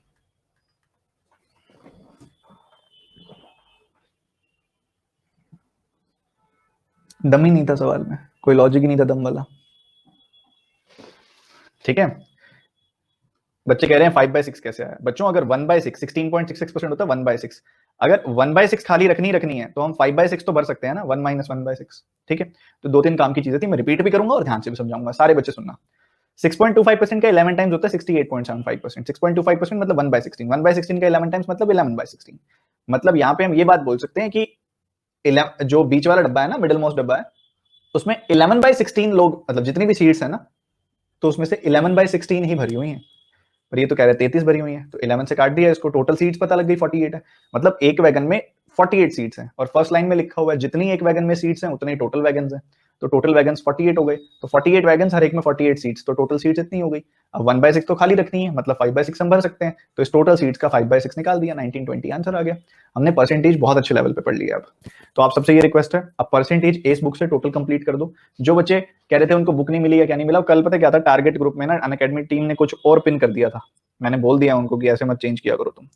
दम ही नहीं था सवाल में, कोई लॉजिक ही नहीं था दम वाला। ठीक है, बच्चे कह रहे हैं 5/6 कैसे आया? बच्चों अगर 1/6 16.66% होता है 1/6, अगर 1/6 खाली रखनी है तो हम 5/6 तो भर सकते हैं ना, 1 - 1/6। ठीक है, तो 2-3 काम की चीजें थी, मैं रिपीट भी करूंगा और ध्यान से भी समझाऊंगा, सारे बच्चे सुनना। 6.25% का 11 टाइम्स होता है 68.75%। 6.25% मतलब 1/16, 1/16 का 11 टाइम्स मतलब 11/16। मतलब यहाँ पे हम ये बात बोल सकते हैं कि जो बीच वाला डब्बा है ना, मिडिल मोस्ट डब्बा है, उसमें 11/16 लोग, मतलब जितनी भी सीट्स है ना, तो उसमें से 11/16 ही भरी हुई है। पर ये तो कह रहे 33 भरी हुई है, तो 11 से काट दिया इसको, टोटल सीट्स पता लग गई 48 है। मतलब एक वैगन में 48 सीट्स हैं, और फर्स्ट लाइन में लिखा हुआ है जितनी एक वैगन में सीट्स हैं उतने टोटल वैगन हैं। तो टोटल वैगन 48 हो गए, तो 48 वैगन, हर एक में 48 सीट्स, तो टोटल सीट्स इतनी हो गई। अब 1/6 तो खाली रखनी है, मतलब 5/6 हम भर सकते हैं, तो इस टोटल सीट्स का 5/6 निकाल दिया, 1920 आंसर आ गया। हमने परसेंटेज बहुत अच्छे लेवल पे पढ़ लिया। अब तो आप सबसे ये रिक्वेस्ट है, अब परसेंटेज इस बुक से टोटल कंप्लीट कर दो। जो बच्चे कह रहे थे उनको बुक नहीं मिली या क्या नहीं मिला, कल पता क्या था, टारगेट ग्रुप में ना अनअकैडमी टीम ने कुछ और पिन कर दिया था, मैंने बोल दिया उनको कि ऐसे मत चेंज किया करो तुम।